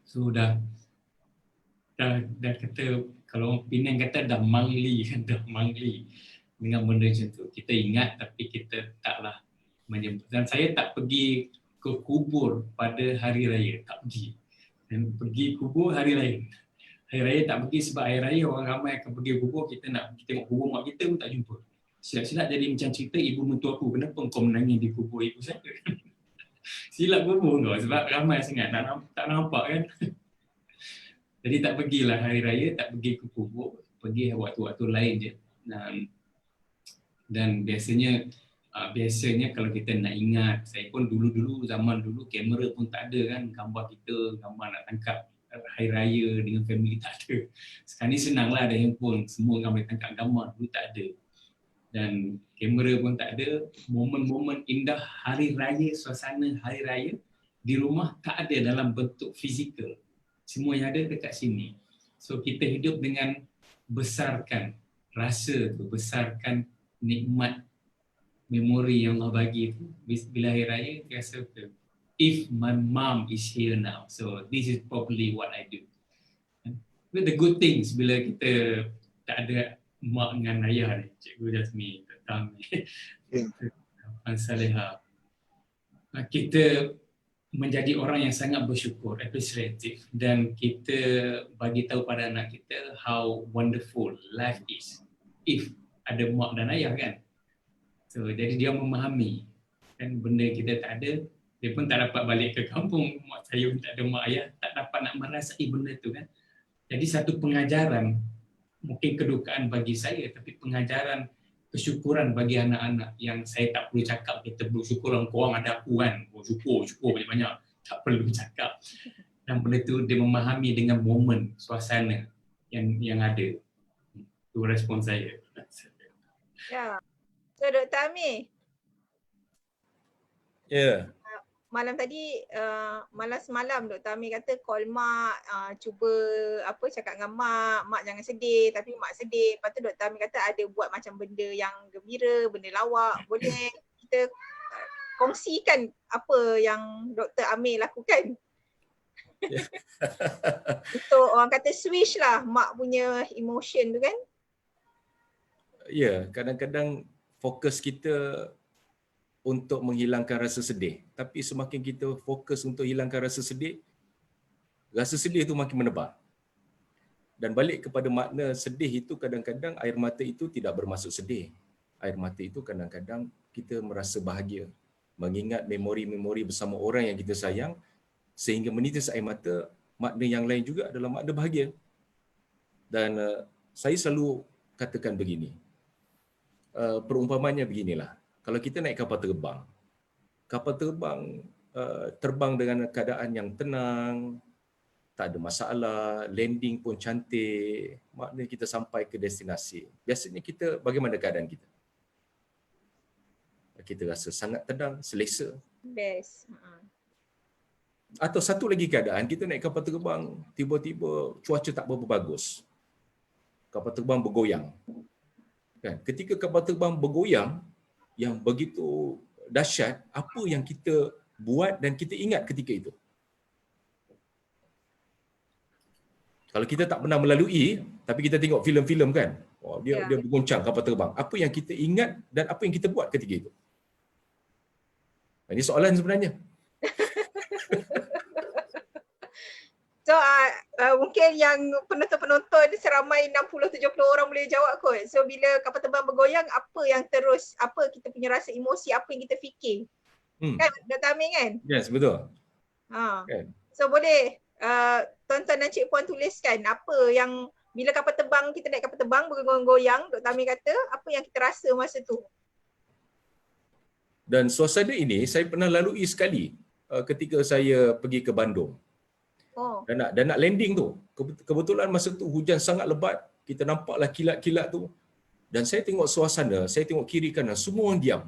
So dah kata, kalau Penang kata dah mangli kan, dah mangli dengan benda macam tu. Kita ingat tapi kita taklah menyebut. Dan saya tak pergi ke kubur pada hari raya, tak pergi. Dan pergi kubur hari raya. Hari raya tak pergi sebab hari raya orang ramai akan pergi kubur, kita nak pergi tengok kubur mak kita pun tak jumpa. Silap-silap jadi macam cerita ibu mentua aku, kenapa kau menangis di kubur ibu saya? Silap kubur kau sebab ramai sangat tak nampak kan. Jadi tak pergilah hari raya, tak pergi ke kubur, pergi waktu-waktu lain je. Dan biasanya kalau kita nak ingat, saya pun zaman dulu kamera pun tak ada kan, gambar kita, gambar nak tangkap hari raya dengan family tak ada. Sekarang ni senanglah ada handphone, semua orang boleh tangkap gambar, dulu tak ada. Dan kamera pun tak ada, momen-momen indah hari raya, suasana hari raya di rumah tak ada dalam bentuk fizikal. Semua yang ada dekat sini. So kita hidup dengan besarkan rasa tu, besarkan nikmat memori yang Allah bagi tu. Bila hari raya, dia rasa if my mom is here now, so this is probably what I do. But the good things bila kita tak ada mak dengan ayah ni, Cikgu Jasmine, Puan Saleha, kita menjadi orang yang sangat bersyukur, appreciative, dan kita bagi tahu pada anak kita how wonderful life is if ada mak dan ayah kan. So jadi dia memahami kan, benda kita tak ada, dia pun tak dapat balik ke kampung, mak saya pun tak ada mak ayah, tak dapat nak merasai benda tu kan. Jadi satu pengajaran, mungkin kedukaan bagi saya, tapi pengajaran kesyukuran bagi anak-anak yang saya tak perlu cakap, kita bersyukur orang korang ada aku kan, syukur banyak-banyak. tak perlu cakap. Dan benda tu dia memahami dengan momen, suasana yang ada. Itu respon saya. Ya. So Dr. Amir, Ya. malam tadi malam semalam Dr. Amir kata call mak, cuba cakap dengan mak jangan sedih, tapi mak sedih. Lepas tu Dr. Amir kata ada buat macam benda yang gembira, benda lawak. Boleh kita kongsikan apa yang Dr. Amir lakukan? Untuk orang kata switch lah mak punya emotion tu kan? Ya, kadang-kadang fokus kita untuk menghilangkan rasa sedih. Tapi semakin kita fokus untuk hilangkan rasa sedih itu makin menebal. Dan balik kepada makna sedih itu, kadang-kadang air mata itu tidak bermaksud sedih. Air mata itu kadang-kadang kita merasa bahagia, mengingat memori-memori bersama orang yang kita sayang, sehingga menitis air mata. Makna yang lain juga adalah makna bahagia. Dan saya selalu katakan begini, perumpamannya beginilah. Kalau kita naik kapal terbang terbang dengan keadaan yang tenang, tak ada masalah, landing pun cantik, maknanya kita sampai ke destinasi. Biasanya kita, bagaimana keadaan kita? Kita rasa sangat tenang, selesa. Best. Atau satu lagi keadaan, kita naik kapal terbang, tiba-tiba cuaca tak berapa bagus. Kapal terbang bergoyang. Kan? Ketika kapal terbang bergoyang, yang begitu dahsyat, apa yang kita buat dan kita ingat ketika itu? Kalau kita tak pernah melalui, tapi kita tengok filem-filem kan, dia bergoncang kapal terbang. Apa yang kita ingat dan apa yang kita buat ketika itu? Ini soalan sebenarnya. So mungkin yang penonton-penonton seramai 60-70 orang boleh jawab kot. So bila kapal terbang bergoyang, apa yang terus, apa kita punya rasa emosi, apa yang kita fikir? Kan Dr. Amir kan? Yes, betul. Kan? So boleh tuan-tuan dan cik puan tuliskan apa yang bila kapal terbang, kita naik kapal terbang bergoyang-goyang, Dr. Amir kata, apa yang kita rasa masa tu? Dan suasana ini saya pernah lalui sekali ketika saya pergi ke Bandung. Dan nak landing tu, kebetulan masa tu hujan sangat lebat, kita nampaklah kilat-kilat tu, dan saya tengok suasana, saya tengok kiri kanan, semua orang diam.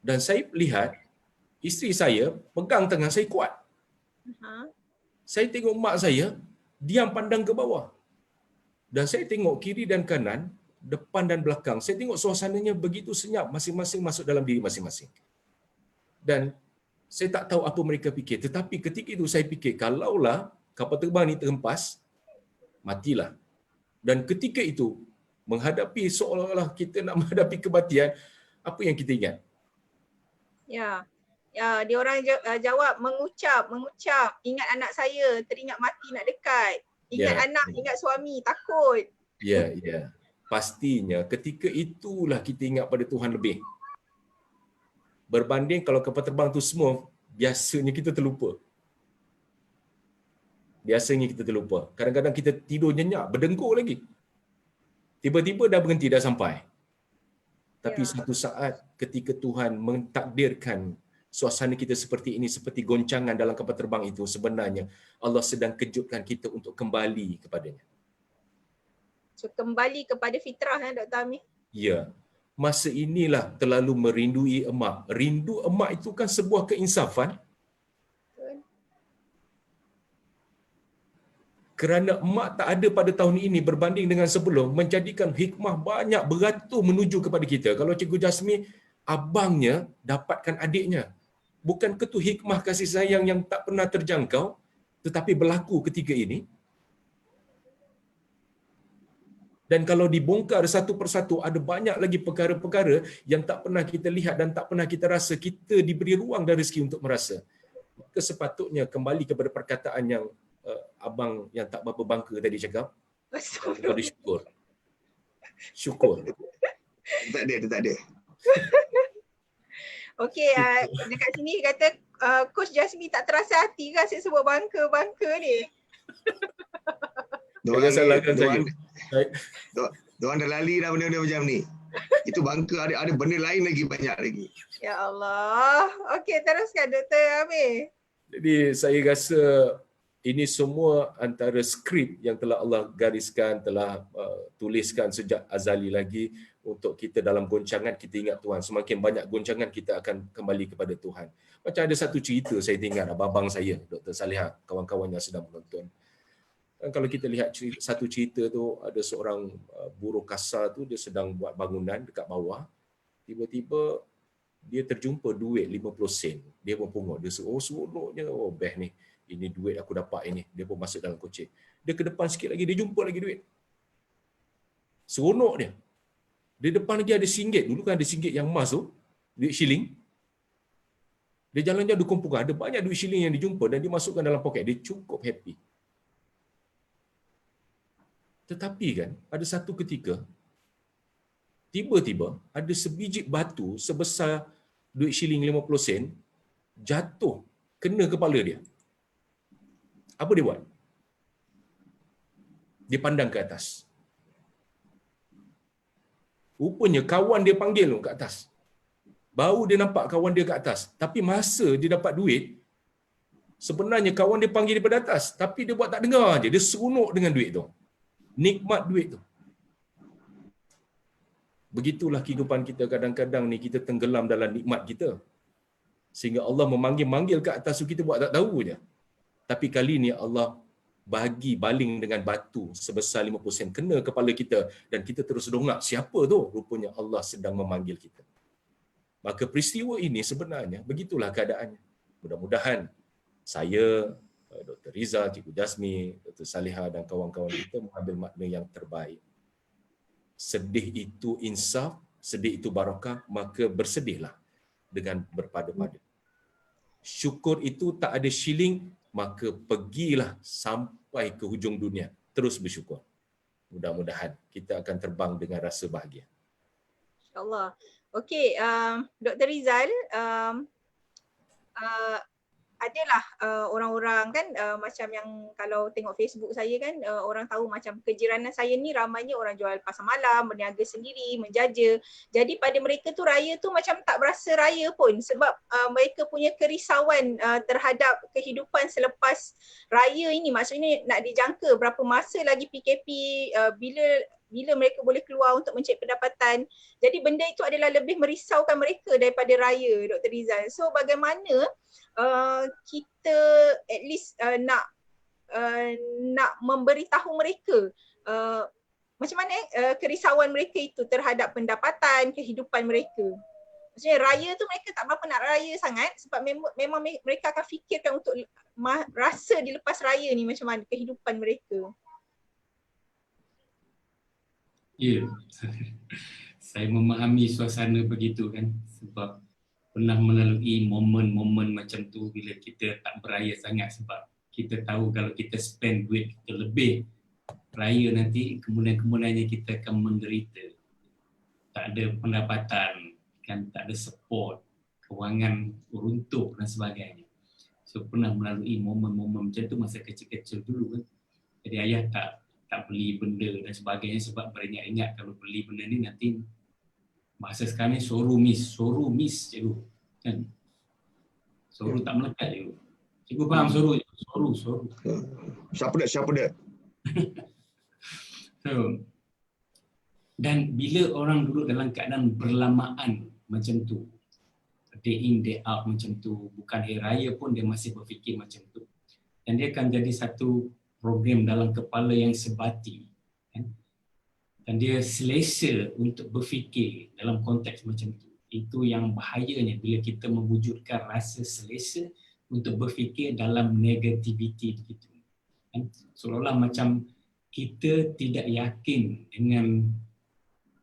Dan saya lihat isteri saya pegang tangan saya kuat. Saya tengok mak saya diam pandang ke bawah, dan saya tengok kiri dan kanan, depan dan belakang, saya tengok suasananya begitu senyap, masing-masing masuk dalam diri masing-masing. Dan saya tak tahu apa mereka fikir. Tetapi ketika itu saya fikir, kalaulah kapal terbang ni terhempas, matilah. Dan ketika itu, menghadapi seolah-olah kita nak menghadapi kematian, apa yang kita ingat? Ya, dia orang jawab mengucap, ingat anak saya, teringat mati nak dekat. Ingat anak, ingat suami, takut. Ya. Pastinya ketika itulah kita ingat pada Tuhan lebih. Berbanding kalau kapal terbang tu semua, biasanya kita terlupa. Kadang-kadang kita tidur nyenyak, berdengkur lagi. Tiba-tiba dah berhenti, dah sampai. Tapi satu saat ketika Tuhan mentakdirkan suasana kita seperti ini, seperti goncangan dalam kapal terbang itu, sebenarnya Allah sedang kejutkan kita untuk kembali kepadanya. So kembali kepada fitrah Dr. Amir. Ya. Masa inilah terlalu merindui emak. Rindu emak itu kan sebuah keinsafan. Kerana emak tak ada pada tahun ini berbanding dengan sebelum, menjadikan hikmah banyak beratur menuju kepada kita. Kalau Cikgu Jasmine, abangnya dapatkan adiknya. Bukankah itu hikmah kasih sayang yang tak pernah terjangkau, tetapi berlaku ketika ini? Dan kalau dibongkar satu persatu, ada banyak lagi perkara-perkara yang tak pernah kita lihat dan tak pernah kita rasa. Kita diberi ruang dan rezeki untuk merasa. Maka sepatutnya kembali kepada perkataan yang abang yang tak berapa bangka tadi cakap. Kepada syukur. Syukur. Tak ada. Okey, dekat sini kata Coach Jasmine tak terasa hati ke asyik sebut bangka ni? Jangan salahkan saya. Diorang dah lali dah benda-benda macam ni. Itu bangka, ada benda lain lagi, banyak lagi. Ya Allah. Okey, teruskan Dr. Amir. Jadi saya rasa ini semua antara skrip yang telah Allah gariskan, telah tuliskan sejak azali lagi untuk kita dalam goncangan kita ingat Tuhan. Semakin banyak goncangan kita akan kembali kepada Tuhan. Macam ada satu cerita saya ingat abang saya, Dr. Saliha, kawan-kawan yang sedang menonton. Dan kalau kita lihat satu cerita tu, ada seorang buruh kasar tu, dia sedang buat bangunan dekat bawah. Tiba-tiba dia terjumpa duit 50 sen. Dia pun pungut. Dia seronoknya, best ni. Ini duit aku dapat ini. Dia pun masuk dalam kocek. Dia ke depan sikit lagi, dia jumpa lagi duit. Seronok dia. Di depan lagi ada RM1. Dulu kan ada RM1 yang emas tu, duit shilling. Dia jalan-jalan dia kumpulan, ada banyak duit shilling yang dijumpa dan dia masukkan dalam poket. Dia cukup happy. Tetapi kan, ada satu ketika, tiba-tiba ada sebiji batu sebesar duit shilling 50 sen jatuh kena kepala dia. Apa dia buat? Dia pandang ke atas. Rupanya kawan dia panggil tu kat atas. Baru dia nampak kawan dia kat atas. Tapi masa dia dapat duit, sebenarnya kawan dia panggil daripada atas. Tapi dia buat tak dengar je. Dia seronok dengan duit tu. Nikmat duit tu. Begitulah kehidupan kita kadang-kadang ni, kita tenggelam dalam nikmat kita. Sehingga Allah memanggil-manggil kat atas tu, kita buat tak tahu je. Tapi kali ni Allah bagi baling dengan batu sebesar 50 sen kena kepala kita dan kita terus dongak. Siapa tu? Rupanya Allah sedang memanggil kita. Maka peristiwa ini sebenarnya begitulah keadaannya. Mudah-mudahan saya, Dr. Riza, Cikgu Jasmi, Dr. Saliha dan kawan-kawan kita mengambil makna yang terbaik. Sedih itu insaf, sedih itu barakah, maka bersedihlah dengan berpada-pada. Syukur itu tak ada shilling, maka pergilah sampai ke hujung dunia, terus bersyukur. Mudah-mudahan kita akan terbang dengan rasa bahagia. InsyaAllah. Okey, Dr. Rizal, adalah orang-orang kan macam yang kalau tengok Facebook saya kan, orang tahu macam kejiranan saya ni ramainya orang jual pasar malam, berniaga sendiri, menjaja. Jadi pada mereka tu raya tu macam tak berasa raya pun sebab mereka punya kerisauan terhadap kehidupan selepas raya ini. Maksudnya nak dijangka berapa masa lagi PKP, bila mereka boleh keluar untuk mencari pendapatan. Jadi benda itu adalah lebih merisaukan mereka daripada raya, Dr. Rizal. So bagaimana kita at least nak memberitahu mereka macam mana kerisauan mereka itu terhadap pendapatan, kehidupan mereka. Maksudnya raya tu mereka tak berapa nak raya sangat sebab memang mereka akan fikirkan untuk rasa di lepas raya ni macam mana kehidupan mereka. Ya, saya memahami suasana begitu kan sebab pernah melalui momen-momen macam tu bila kita tak beraya sangat sebab kita tahu kalau kita spend duit kita lebih raya nanti kemudian-kemudiannya kita akan menderita. Tak ada pendapatan, kan tak ada support, kewangan runtuh dan sebagainya. So pernah melalui momen-momen macam tu masa kecil-kecil dulu kan. Jadi ayah tak beli benda dan sebagainya sebab beringat-ingat kalau beli benda ni nanti bahasa sekarang ni soru miss cikgu kan. Soru tak melekat cikgu. Cikgu faham soru? Soru. Siapa dah? So, dan bila orang duduk dalam keadaan berlamaan macam tu, day in day out macam tu, bukan hari raya pun dia masih berfikir macam tu. Dan dia akan jadi satu program dalam kepala yang sebati kan? Dan dia selesa untuk berfikir dalam konteks macam tu. Itu yang bahayanya bila kita mewujudkan rasa selesa untuk berfikir dalam negativity begitu kan? Seolah-olah macam kita tidak yakin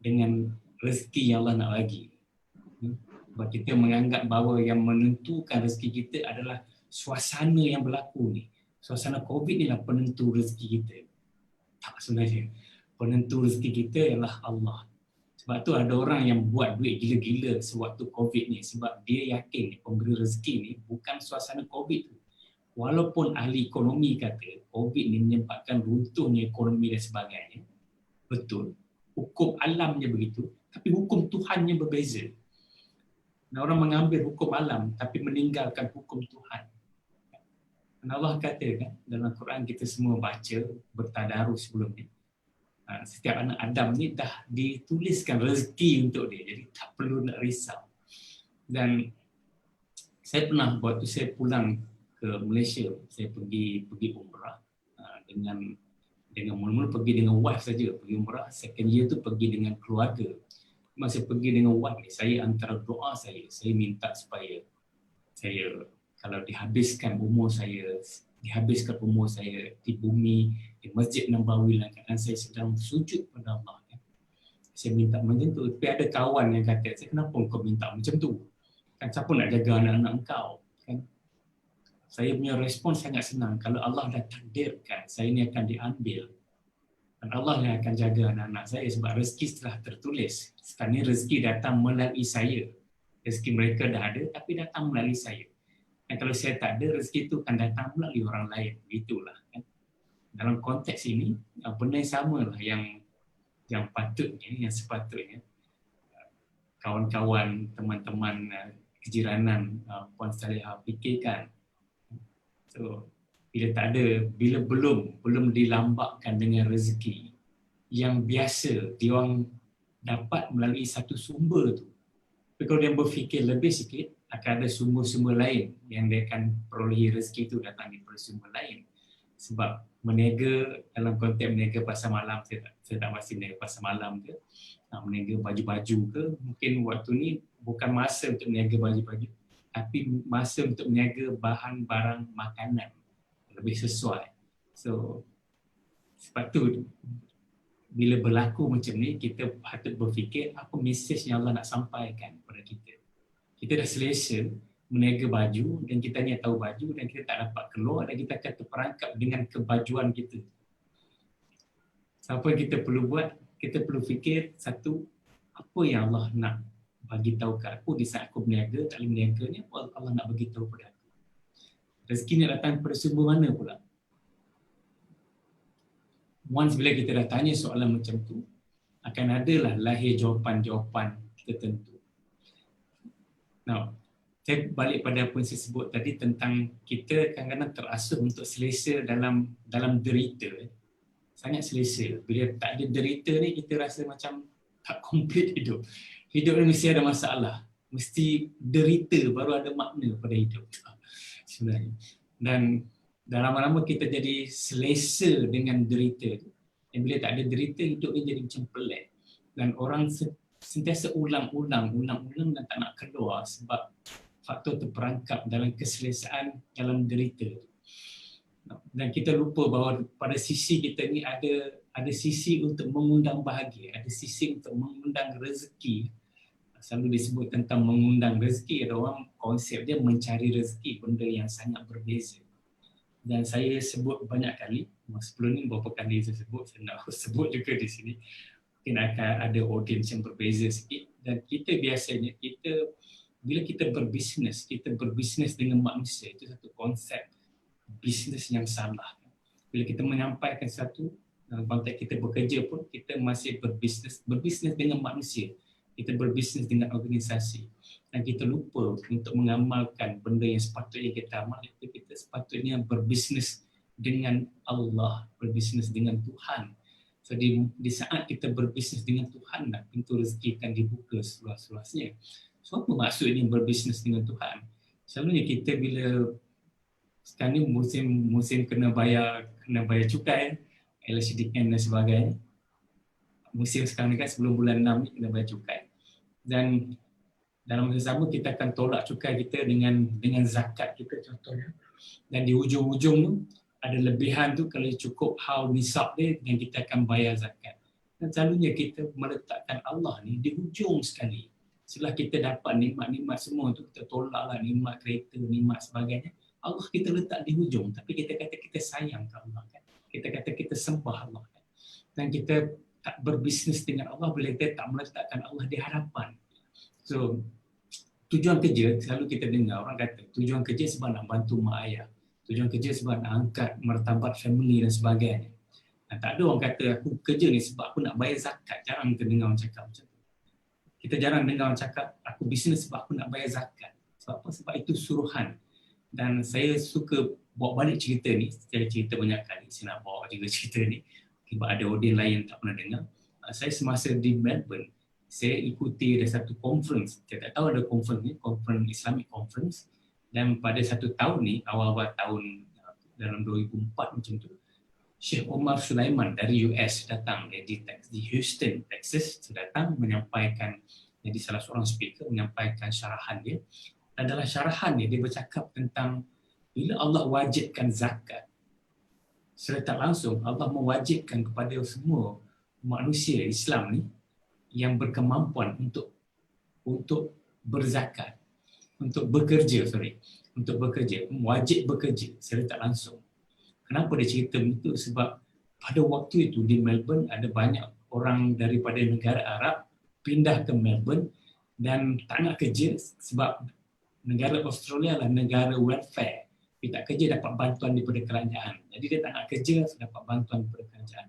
dengan rezeki yang Allah nak bagi. Sebab kita menganggap bahawa yang menentukan rezeki kita adalah suasana yang berlaku ni. Suasana COVID ni lah penentu rezeki kita. Tak sebenarnya. Penentu rezeki kita ialah Allah. Sebab tu ada orang yang buat duit gila-gila sewaktu COVID ni. Sebab dia yakin pemberi rezeki ni bukan suasana COVID tu. Walaupun ahli ekonomi kata COVID ni menyebabkan runtuhnya ekonomi dan sebagainya. Betul. Hukum alamnya begitu. tapi hukum Tuhannya berbeza. Dan orang mengambil hukum alam tapi meninggalkan hukum Tuhan. Dan Allah kata kan, dalam Quran kita semua baca bertadarus sebelum ni. Setiap anak Adam ni dah dituliskan rezeki untuk dia, jadi tak perlu nak risau. Dan saya pernah waktu saya pulang ke Malaysia, saya pergi umrah dengan mula-mula pergi dengan wife saja, pergi umrah. Second year tu pergi dengan keluarga. Masa pergi dengan wife ni, saya antara doa saya minta supaya saya kalau dihabiskan umur saya di bumi, di Masjid Nabawi lah, kan saya sedang sujud pada Allah kan. Saya minta macam tu. Tapi ada kawan yang kata, saya kenapa kau minta macam tu? Kan siapa nak jaga anak-anak kau? Kan? Saya punya respon sangat senang. Kalau Allah dah takdirkan saya ni akan diambil, dan Allah yang akan jaga anak-anak saya, sebab rezeki telah tertulis. Sekarang ni rezeki datang melalui saya. Rezeki mereka dah ada tapi datang melalui saya. Dan kalau saya tak ada, rezeki itu akan datang melalui orang lain. Begitulah kan. Dalam konteks ini, benda yang sama lah yang patutnya, yang sepatutnya kawan-kawan, teman-teman kejiranan Puan Salihah fikirkan. So, bila belum dilambakkan dengan rezeki yang biasa diorang dapat melalui satu sumber tu. Tapi kalau dia berfikir lebih sikit, akan ada sumber-sumber lain yang dia akan perolehi rezeki itu datang daripada sumber lain. Sebab meniaga, dalam konteks meniaga pasar malam, saya tak pasti meniaga pasar malam ke, meniaga baju-baju ke, mungkin waktu ni bukan masa untuk meniaga baju-baju, tapi masa untuk meniaga bahan barang makanan lebih sesuai. So sebab tu bila berlaku macam ni, kita patut berfikir apa mesej yang Allah nak sampaikan kepada kita. Kita dah selesa meniaga baju dan kita ni tahu baju dan kita tak dapat keluar dan kita akan terperangkap dengan kebajuan kita. So, apa yang kita perlu buat? Kita perlu fikir satu, apa yang Allah nak bagi tahu kat aku di saat aku berniaga, tak boleh berniaga ni, apa Allah nak bagi tahu pada aku. Rezeki nak datang pada sumber mana pula? Once bila kita dah tanya soalan macam tu, akan adalah lahir jawapan-jawapan tertentu. Now, saya balik pada apa yang saya sebut tadi tentang kita kadang-kadang terasuh untuk selesa dalam derita. Sangat selesa. Bila tak ada derita ni, kita rasa macam tak komplit hidup. Hidup ni mesti ada masalah. Mesti derita baru ada makna pada hidup. Sebenarnya. Dan lama-lama kita jadi selesa dengan derita. Dan bila tak ada derita, hidup ni jadi macam pelik. Dan orang sentiasa ulang-ulang dan tak nak keluar sebab faktor terperangkap dalam keselesaan dalam derita. Dan kita lupa bahawa pada sisi kita ni ada sisi untuk mengundang bahagia, ada sisi untuk mengundang rezeki. Selalu disebut tentang mengundang rezeki, ada orang konsep dia mencari rezeki, benda yang sangat berbeza. Dan saya sebut banyak kali, sebelum ni beberapa kali saya nak sebut juga di sini. Mungkin akan ada audiens yang berbeza sikit. Dan kita biasanya, bila kita berbisnes dengan manusia, itu satu konsep bisnes yang salah. Bila kita menyampaikan satu, dalam konteks kita bekerja pun, kita masih berbisnes dengan manusia. Kita berbisnes dengan organisasi. Dan kita lupa untuk mengamalkan benda yang sepatutnya kita amal, itu kita sepatutnya berbisnes dengan Allah, berbisnes dengan Tuhan. So di saat kita berbisnes dengan Tuhan, pintu rezeki akan dibuka seluas-luasnya. So apa maksudnya berbisnes dengan Tuhan? Selalunya kita bila sekarang ni musim kena bayar cukai, LHDN dan sebagainya. Musim sekarang ni kan sebelum bulan 6 ni kena bayar cukai. Dan dalam masa sama kita akan tolak cukai kita dengan zakat kita contohnya. Dan di hujung-hujung tu ada lebihan tu, kalau cukup haul nisab dia, dan kita akan bayar zakat. Dan selalunya kita meletakkan Allah ni di hujung sekali. Setelah kita dapat nikmat-nikmat semua tu, kita tolaklah nikmat kereta, nikmat sebagainya. Allah kita letak di hujung, tapi kita kata kita sayang ke Allah kan. Kita kata kita sembah Allah kan. Dan kita tak berbisnes dengan Allah bila kita tak meletakkan Allah di hadapan. So, tujuan kerja, selalu kita dengar orang kata, tujuan kerja sebab nak bantu mak ayah. Tujuan kerja sebab nak angkat martabat family dan sebagainya. Dan tak ada orang kata aku kerja ni sebab aku nak bayar zakat. Jarang kita dengar orang cakap macam tu. Kita jarang dengar orang cakap, aku bisnes sebab aku nak bayar zakat. Sebab apa? Sebab itu suruhan. Dan saya suka bawa balik cerita ni, saya cerita banyak kali, saya nak bawa juga cerita ni. Sebab ada audiens lain tak pernah dengar. Saya semasa di Melbourne, saya ikuti ada satu conference. Saya tak tahu ada conference ni, conference Islamic conference. Dan pada satu tahun ni, awal-awal tahun dalam 2004 macam tu, Syekh Omar Sulaiman dari US datang di Houston, Texas, datang menyampaikan, jadi salah seorang speaker menyampaikan syarahan dia. Dan dalam syarahan dia bercakap tentang bila Allah wajibkan zakat, secara tak langsung Allah mewajibkan kepada semua manusia Islam ni yang berkemampuan untuk berzakat, untuk bekerja, wajib bekerja secara tak langsung. Kenapa dia cerita begitu? Sebab pada waktu itu di Melbourne ada banyak orang daripada negara Arab pindah ke Melbourne dan tak nak kerja sebab negara Australia adalah negara welfare. Dia tak kerja dapat bantuan daripada kerajaan. Jadi dia tak nak kerja dapat bantuan daripada kerajaan.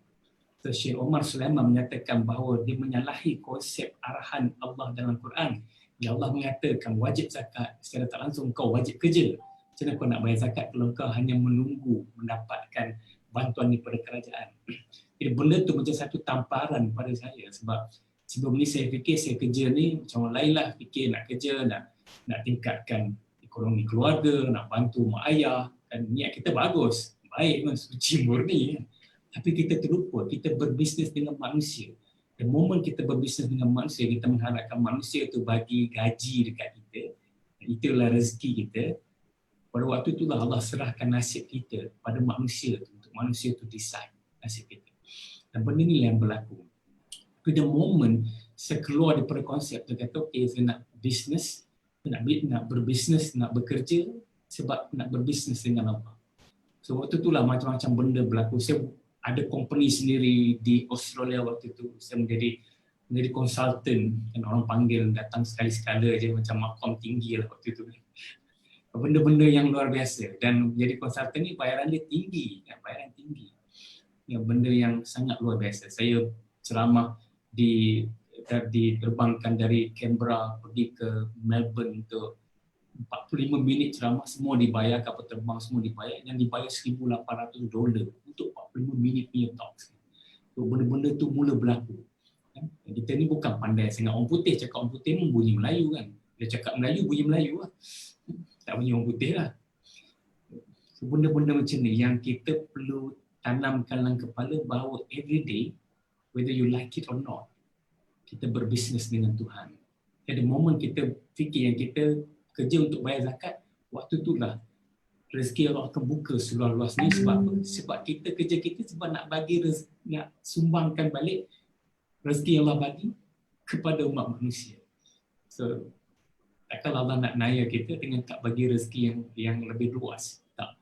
So, Syekh Omar Sulaiman menyatakan bahawa dia menyalahi konsep arahan Allah dalam Quran. Ya Allah mengatakan wajib zakat, secara tak langsung kau wajib kerja. Macam mana kau nak bayar zakat kalau kau hanya menunggu mendapatkan bantuan daripada kerajaan? Jadi benda tu macam satu tamparan pada saya sebab sebelum ni saya fikir saya kerja ni macam orang lain lah, fikir nak kerja, nak tingkatkan ekonomi keluarga, nak bantu mak ayah, dan niat kita bagus, baik kan, suci murni kan. Tapi kita terlupa, kita berbisnes dengan manusia. Dan moment kita berbisnes dengan manusia, kita mengharapkan manusia itu bagi gaji dekat kita, itulah rezeki kita. Pada waktu itulah Allah serahkan nasib kita pada manusia tu, untuk manusia tu decide nasib kita. Dan benda ni yang berlaku. Pada moment saya keluar daripada konsep tu, kata okay, saya nak bisnes, nak berbisnes, nak bekerja sebab nak berbisnes dengan Allah. So waktu itulah macam-macam benda berlaku. Saya ada company sendiri di Australia waktu itu. Saya menjadi konsultan, kan orang panggil datang sekali-sekala je, macam makom tinggi lah waktu itu. Benda-benda yang luar biasa. Dan jadi konsultan ni bayaran dia tinggi, kan? Bayaran tinggi. Ya, benda yang sangat luar biasa. Saya ceramah diterbangkan dari Canberra pergi ke Melbourne untuk 45 minit ceramah, semua dibayar, kapal terbang semua dibayar, yang dibayar $1,800 untuk 45 minit punya talks. So, benda-benda tu mula berlaku. Kita ni bukan pandai sangat. Orang putih cakap orang putih pun bunyi Melayu kan. Dia cakap Melayu bunyi Melayu lah. Tak bunyi orang putih lah. So, benda-benda macam ni yang kita perlu tanamkan dalam kepala bahawa every day, whether you like it or not, kita berbisnes dengan Tuhan. Ada momen kita fikir yang kita kerja untuk bayar zakat, waktu itulah rezeki Allah akan buka seluas-luasnya. Sebab apa? Sebab kita kerja kita sebab nak bagi nak sumbangkan balik rezeki yang Allah bagi kepada umat manusia. So, takkan Allah nak naya kita dengan tak bagi rezeki yang lebih luas. Tak.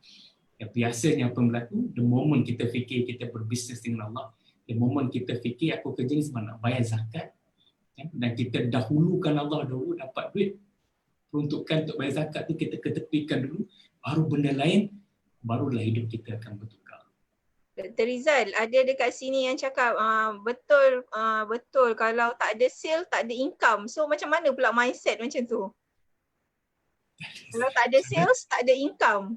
Yang biasanya apa yang berlaku, the moment kita fikir kita berbisnes dengan Allah, the moment kita fikir aku kerja ni sebab nak bayar zakat, dan kita dahulukan Allah dulu dapat duit, peruntukan untuk bayar zakat tu kita ketepikan dulu, baru benda lain, barulah hidup kita akan bertukar. Dr. Rizal, ada dekat sini yang cakap betul kalau tak ada sale, tak ada income. So macam mana pula mindset macam tu? Kalau tak ada sales, tak ada income.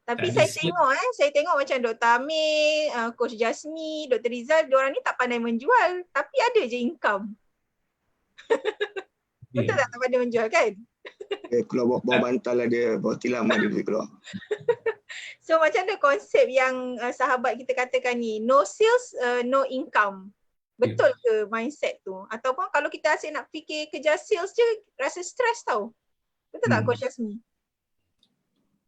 Tapi saya tengok macam Dr. Amir, Coach Jasmine, Dr. Rizal, diorang ni tak pandai menjual, tapi ada je income. Betul tak pandai menjual kan? Keluar bawa bantal lah dia, bawa tilam dia boleh keluar. So macam mana konsep yang sahabat kita katakan ni, no sales, no income. Betul ke mindset tu? Ataupun kalau kita asyik nak fikir kejar sales je, rasa stres tau. Betul tak Coach Yasmin?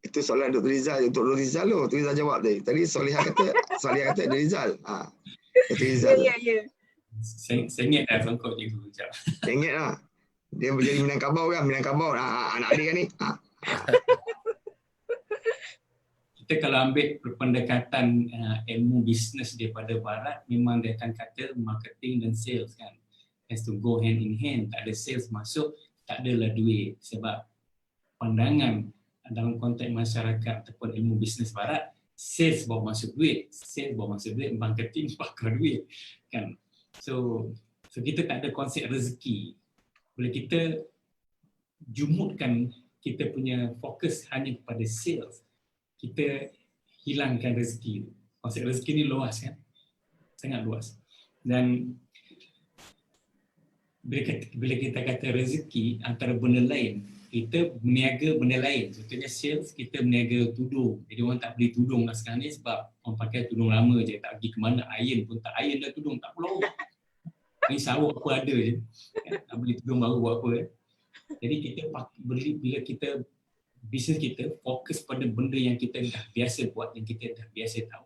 Itu soalan Dr. Rizal. Untuk Dr. Rizal tu, Dr. Rizal jawab tadi. Tadi Solihah kata Dr. Rizal. Dr. Rizal. Ya. Saya ingat dah songkok je tu. Saya ingat lah. Dia menjadi Minangkabau kan, Minangkabau. Anak dia kan ni. Kita kalau ambil pendekatan ilmu bisnes daripada barat, memang dia akan kata marketing dan sales kan. Has to go hand in hand. Tak ada sales masuk, tak adalah duit. Sebab pandangan dalam konteks masyarakat ataupun ilmu bisnes barat, sales bawa masuk duit, marketing bakar duit kan. So kita tak ada konsep rezeki. Bila kita jumutkan kita punya fokus hanya kepada sales, kita hilangkan rezeki. Konsep rezeki ni luas kan? Sangat luas. Dan bila kita kata rezeki antara benda lain, kita berniaga benda lain. Contohnya sales, kita berniaga tudung. Jadi orang tak beli tudung lah sekarang ni sebab orang pakai tudung lama je, tak pergi ke mana, iron pun tak iron dah tudung, tak perlu. Ni sarung apa ada je. Tak beli tudung baru buat apa kan? Jadi kita bila kita bisnes kita fokus pada benda yang kita dah biasa buat, yang kita dah biasa tahu,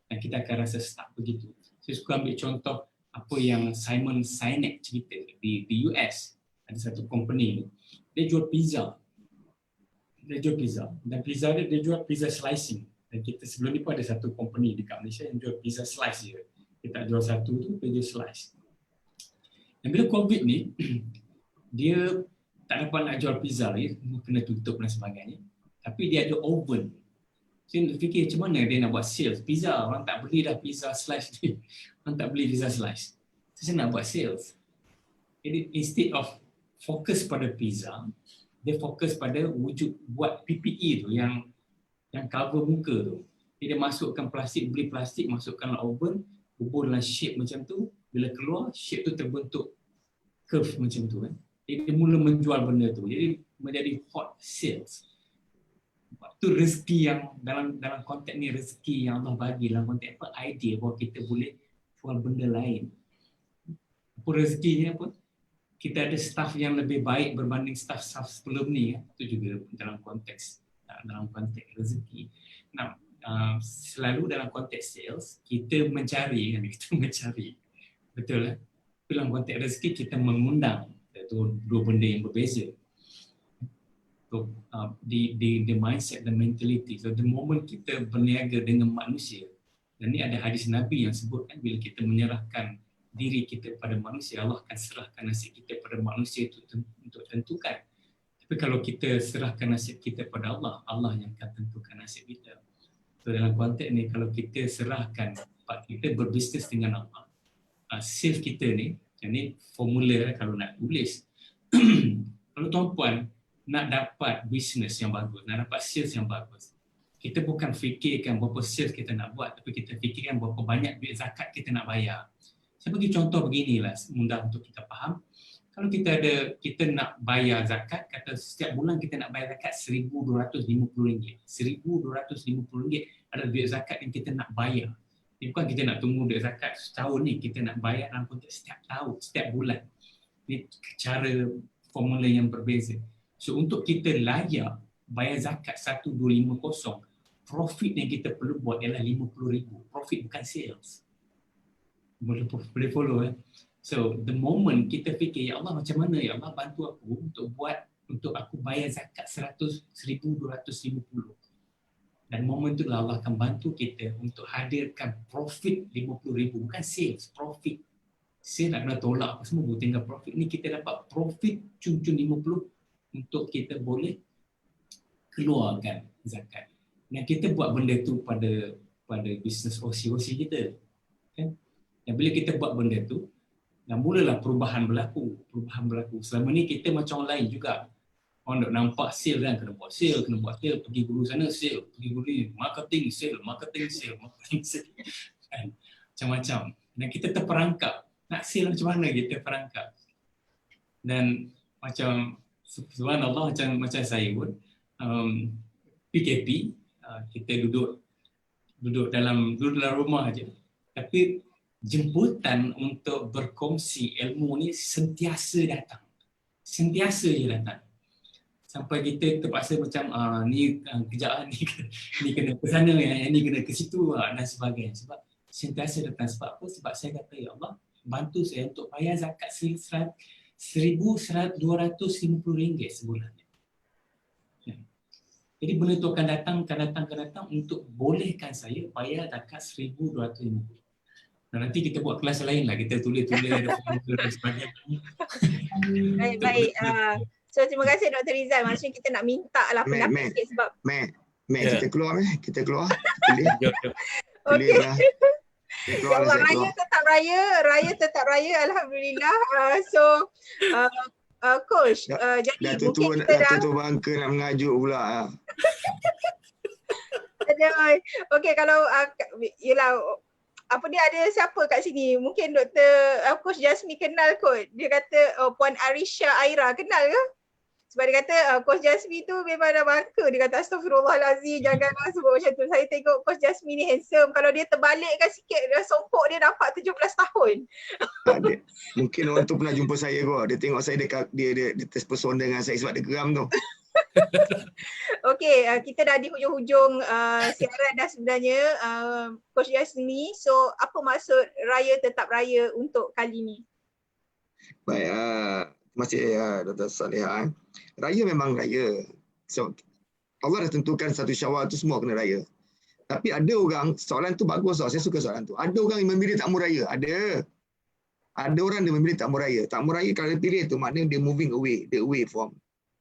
dan kita akan rasa stuck begitu. Saya suka ambil contoh apa yang Simon Sinek cerita di US. Ada satu company ni, dia jual pizza. Dan pizza dia jual pizza slicing. Dan kita sebelum ni pun ada satu company dekat Malaysia yang jual pizza slice je. Kita tak jual satu tu, dia jual slice. Dan bila COVID ni, dia tak dapat nak jual pizza lagi, kena tutup dan sebagainya. Tapi dia ada oven. So dia fikir macam mana dia nak buat sales pizza, orang tak beli dah pizza slice ni. Orang tak beli pizza slice. So saya nak buat sales. Jadi instead of fokus pada pizza, dia fokus pada wujud buat PPE tu yang cover muka tu. Jadi dia masukkan plastik, beli plastik, masukkan dalam oven, kubur dalam shape macam tu. Bila keluar, shape tu terbentuk curve macam tu kan. Jadi dia mula menjual benda tu. Jadi menjadi hot sales. Itu rezeki yang dalam konteks ni, rezeki yang Allah bagi dalam konteks apa? Idea bahawa kita boleh jual benda lain. Apa rezekinya pun, kita ada staff yang lebih baik berbanding staff-staff sebelum ni. Itu juga dalam konteks rezeki. Nah, selalu dalam konteks sales, kita mencari. Betul lah. Dalam konteks rezeki, kita mengundang. Itu dua benda yang berbeza. So, the mindset, the mentality. So the moment kita berniaga dengan manusia, dan ni ada hadis Nabi yang sebutkan bila kita menyerahkan diri kita pada manusia, Allah akan serahkan nasib kita pada manusia itu untuk tentukan. Tapi kalau kita serahkan nasib kita pada Allah, Allah yang akan tentukan nasib kita. So dalam konteks ni, kalau kita serahkan, kita berbisnes dengan Allah, sales kita ni, ini formula kalau nak tulis. Kalau tuan-puan nak dapat bisnes yang bagus, nak dapat sales yang bagus, kita bukan fikirkan berapa sales kita nak buat, tapi kita fikirkan berapa banyak duit zakat kita nak bayar. Saya bagi contoh beginilah, mudah untuk kita faham. Kalau kita nak bayar zakat, kata setiap bulan kita nak bayar zakat RM1,250. RM1,250 adalah duit zakat yang kita nak bayar. Ini bukan kita nak tunggu duit zakat setahun ni, kita nak bayar dalam konteks setiap tahun, setiap bulan. Ini cara formula yang berbeza. So untuk kita layak bayar zakat 1,250, profit yang kita perlu buat ialah RM50,000. Profit bukan sales. Boleh follow kan? So the moment kita fikir, ya Allah macam mana ya Allah bantu aku untuk aku bayar zakat 1,250. Dan momen tu Allah akan bantu kita untuk hadirkan profit 50,000, bukan sales, profit. Saya nak kena tolak apa semua, tinggal profit. Ni kita dapat profit cun-cun 50 untuk kita boleh keluarkan zakat. Dan kita buat benda tu pada bisnes OC kita. Kan? Dan bila kita buat benda tu, dan mulalah perubahan berlaku. Selama ni kita macam orang lain juga. Orang nak nampak sale kan, kena buat sale, pergi guru sana sale, pergi guru ni, marketing sale. Kan? Macam-macam. Dan kita terperangkap. Nak sale macam mana kita perangkap. Dan macam, subhanallah, macam saya pun, PKP, kita duduk dalam rumah aja. Tapi jemputan untuk berkongsi ilmu ni sentiasa datang. Sentiasa je datang. Sampai kita terpaksa macam ni kejap ni kena ke sana, yang ni kena ke situ dan sebagainya. Sebab sentiasa datang. Sebab apa? Sebab saya kata, ya Allah bantu saya untuk bayar zakat RM1,250 sebulan. Jadi benda tu akan datang untuk bolehkan saya bayar zakat RM1,250. Dan nanti kita buat kelas lain lah, kita tulis ada formula dan sebagainya. Baik. So terima kasih Dr. Rizal. Maksudnya kita nak minta lah pendapat sikit sebab kita keluar. Okey. Lah. Raya tetap raya, alhamdulillah. Coach, Dah jadi tua mungkin kita dah tua bangka nak mengajuk pula. ada. Okey, kalau yelah, apa dia ada siapa kat sini? Mungkin Dr. Coach Jasmine kenal kot. Dia kata Puan Arisha Aira kenal ke? Sebab dia kata Coach Jasmine tu memang dah bangka. Dia kata astagfirullahalazim, janganlah sebut macam tu. Saya tengok Coach Jasmine ni handsome. Kalau dia terbalikkan sikit, dia songkok dia nampak 17 tahun. Mungkin orang tu pernah jumpa saya kot. Dia tengok saya dia terpesona dengan saya sebab dia geram tu. Okey, kita dah di hujung-hujung siaran dah sebenarnya, Coach Jasmine. So, apa maksud raya tetap raya untuk kali ni? Baik, terima kasih Dr. Salihah. Raya memang raya. So, Allah dah tentukan satu Syawal tu semua kena raya. Tapi ada orang, soalan tu bagus tau, saya suka soalan tu. Ada orang yang memilih tak mau raya, ada. Ada orang yang memilih tak mau raya. Tak mau raya kalau dia pilih tu maknanya dia moving away, dia away from.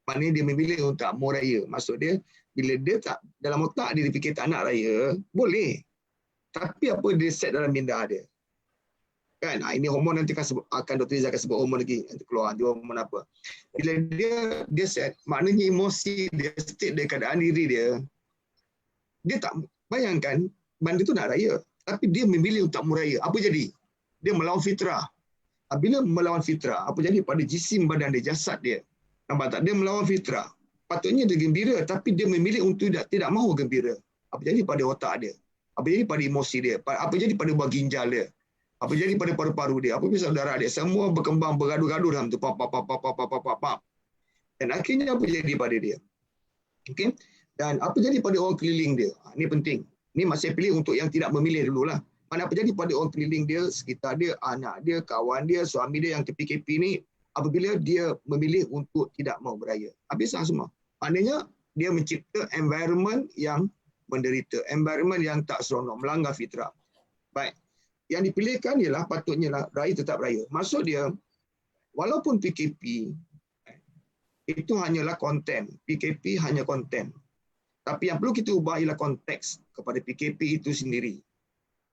Maknanya dia memilih untuk tak mau raya. Maksud dia, bila dia tak, dalam otak dia fikir tak nak raya, boleh. Tapi apa dia set dalam minda dia. Kan, ini hormon nanti akan Dr. Rizal akan sebut hormon lagi, nanti keluar, dia hormon apa. Bila dia set, maknanya emosi dia, state dia, keadaan diri dia tak bayangkan benda tu nak raya. Tapi dia memilih untuk mau raya. Apa jadi? Dia melawan fitrah. Bila melawan fitrah, apa jadi pada jisim badan dia, jasad dia? Nampak tak? Dia melawan fitrah. Patutnya dia gembira, tapi dia memilih untuk tidak mahu gembira. Apa jadi pada otak dia? Apa jadi pada emosi dia? Apa jadi pada buah ginjal dia? Apa jadi pada paru-paru dia? Apa bisa darah dia? Semua berkembang, bergaduh-gaduh dalam tu. Pap. Dan akhirnya apa jadi pada dia? Okey? Dan apa jadi pada orang keliling dia? Ini penting. Ini masih pilih untuk yang tidak memilih dululah. Mana apa jadi pada orang keliling dia, sekitar dia, anak dia, kawan dia, suami dia yang PKP ni, apabila dia memilih untuk tidak mau beraya. Habis semua. Maknanya dia mencipta environment yang menderita, environment yang tak seronok, melanggar fitrah. Baik. Yang dipilihkan ialah patutnya lah raya tetap raya. Maksud dia, walaupun PKP, itu hanyalah konten. PKP hanya konten. Tapi yang perlu kita ubah ialah konteks kepada PKP itu sendiri.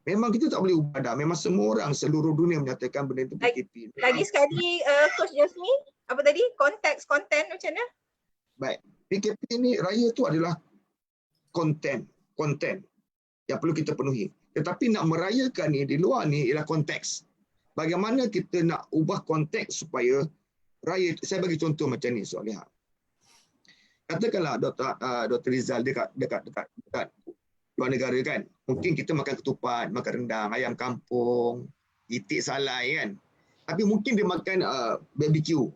Memang kita tak boleh ubah dah. Memang semua orang seluruh dunia menyatakan benda itu PKP. Lagi sekali Coach Jasmine, apa tadi? Konteks, konten macam mana? Baik. PKP ni raya tu adalah konten yang perlu kita penuhi. Tetapi nak merayakan ni di luar ni ialah konteks. Bagaimana kita nak ubah konteks supaya raya, saya bagi contoh macam ni soalnya. Katakanlah Dr. Rizal dekat luar negara kan. Mungkin kita makan ketupat, makan rendang, ayam kampung, itik salai kan. Tapi mungkin dia makan BBQ.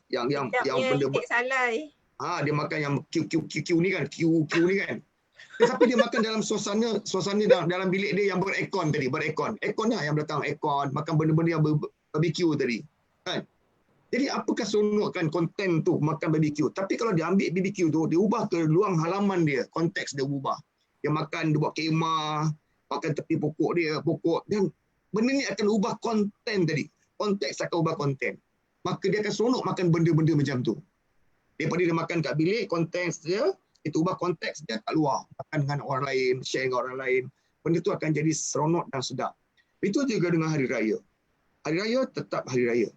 Yang benda itik salai. dia makan yang QQ ni kan, QQ ni kan. Tetapi dia makan dalam suasana dalam bilik dia yang berekon tadi, berekon. Ekon lah yang datang, ekon, makan benda-benda yang BBQ tadi. Kan? Jadi apakah seronokkan konten tu makan BBQ? Tapi kalau dia ambil BBQ tu, dia ubah ke luang halaman dia, konteks dia ubah. Dia makan, dia buat kemah, makan tepi pokok, dan benda ni akan ubah konten tadi. Konteks akan ubah konten. Maka dia akan seronok makan benda-benda macam tu. Daripada dia makan kat bilik, konteks dia, itu ubah konteks dia kat luar. Makan dengan orang lain, share dengan orang lain. Benda tu akan jadi seronok dan sedap. Itu juga dengan hari raya. Hari raya tetap hari raya.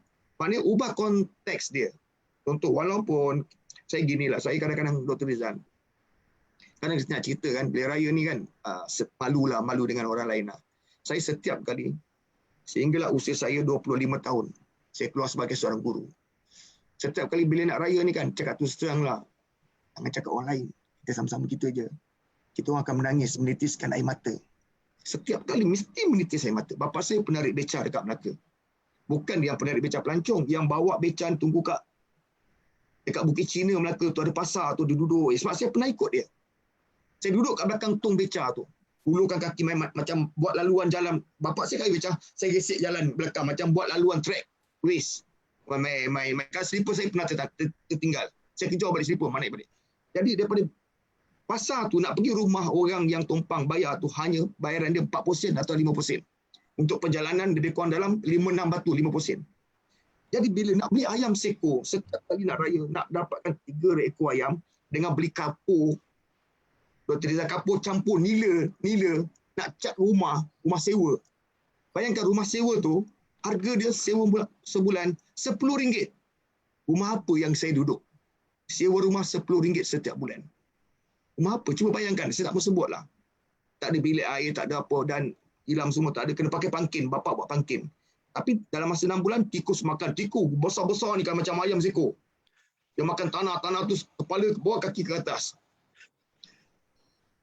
Maknanya ubah konteks dia. Contoh, walaupun saya ginilah, saya kadang-kadang Dr. Rizal. Kadang nak cerita kan, bila raya ni kan, malu dengan orang lain lah. Saya setiap kali, sehinggalah usia saya 25 tahun, saya keluar sebagai seorang guru. Setiap kali bila nak raya ni kan, cakap terus terang lah. Jangan cakap orang lain. Kita sama-sama kita je. Kita orang akan menangis, menitiskan air mata. Setiap kali mesti menitis air mata. Bapa saya penarik beca dekat Melaka. Bukan dia penarik beca pelancong, yang bawa beca tunggu dekat Bukit Cina Melaka tu, ada pasar tu, dia duduk. Sebab saya pernah ikut dia. Saya duduk kat belakang tung beca tu. Hulurkan kaki macam buat laluan jalan. Bapa saya kaya beca, saya gesek jalan belakang macam buat laluan track race. Main. Kan slipper saya pernah tertinggal. Saya kejar balik slipper, naik balik. Jadi daripada pasar tu nak pergi rumah orang yang tumpang bayar tu hanya bayaran dia 40 sen atau 50 sen. Untuk perjalanan lebih kurang dalam 5-6 batu 50 sen. Jadi bila nak beli ayam seko, setiap kali nak raya, nak dapatkan 3 ekor ayam dengan beli kapur. Dr. Rizal kapur campur nila, nak cat rumah sewa. Bayangkan rumah sewa tu, harga dia sewa sebulan RM10. Rumah apa yang saya duduk? Sewa rumah RM10 setiap bulan. Rumah apa? Cuba bayangkan, saya tak mau sebut lah. Tak ada bilik air, tak ada apa, dan hilang semua tak ada. Kena pakai pangkin, bapak buat pangkin. Tapi dalam masa 6 bulan, tikus makan. Tikus besar-besar ni kan macam ayam seekor. Dia makan tanah tu kepala ke bawah, kaki ke atas.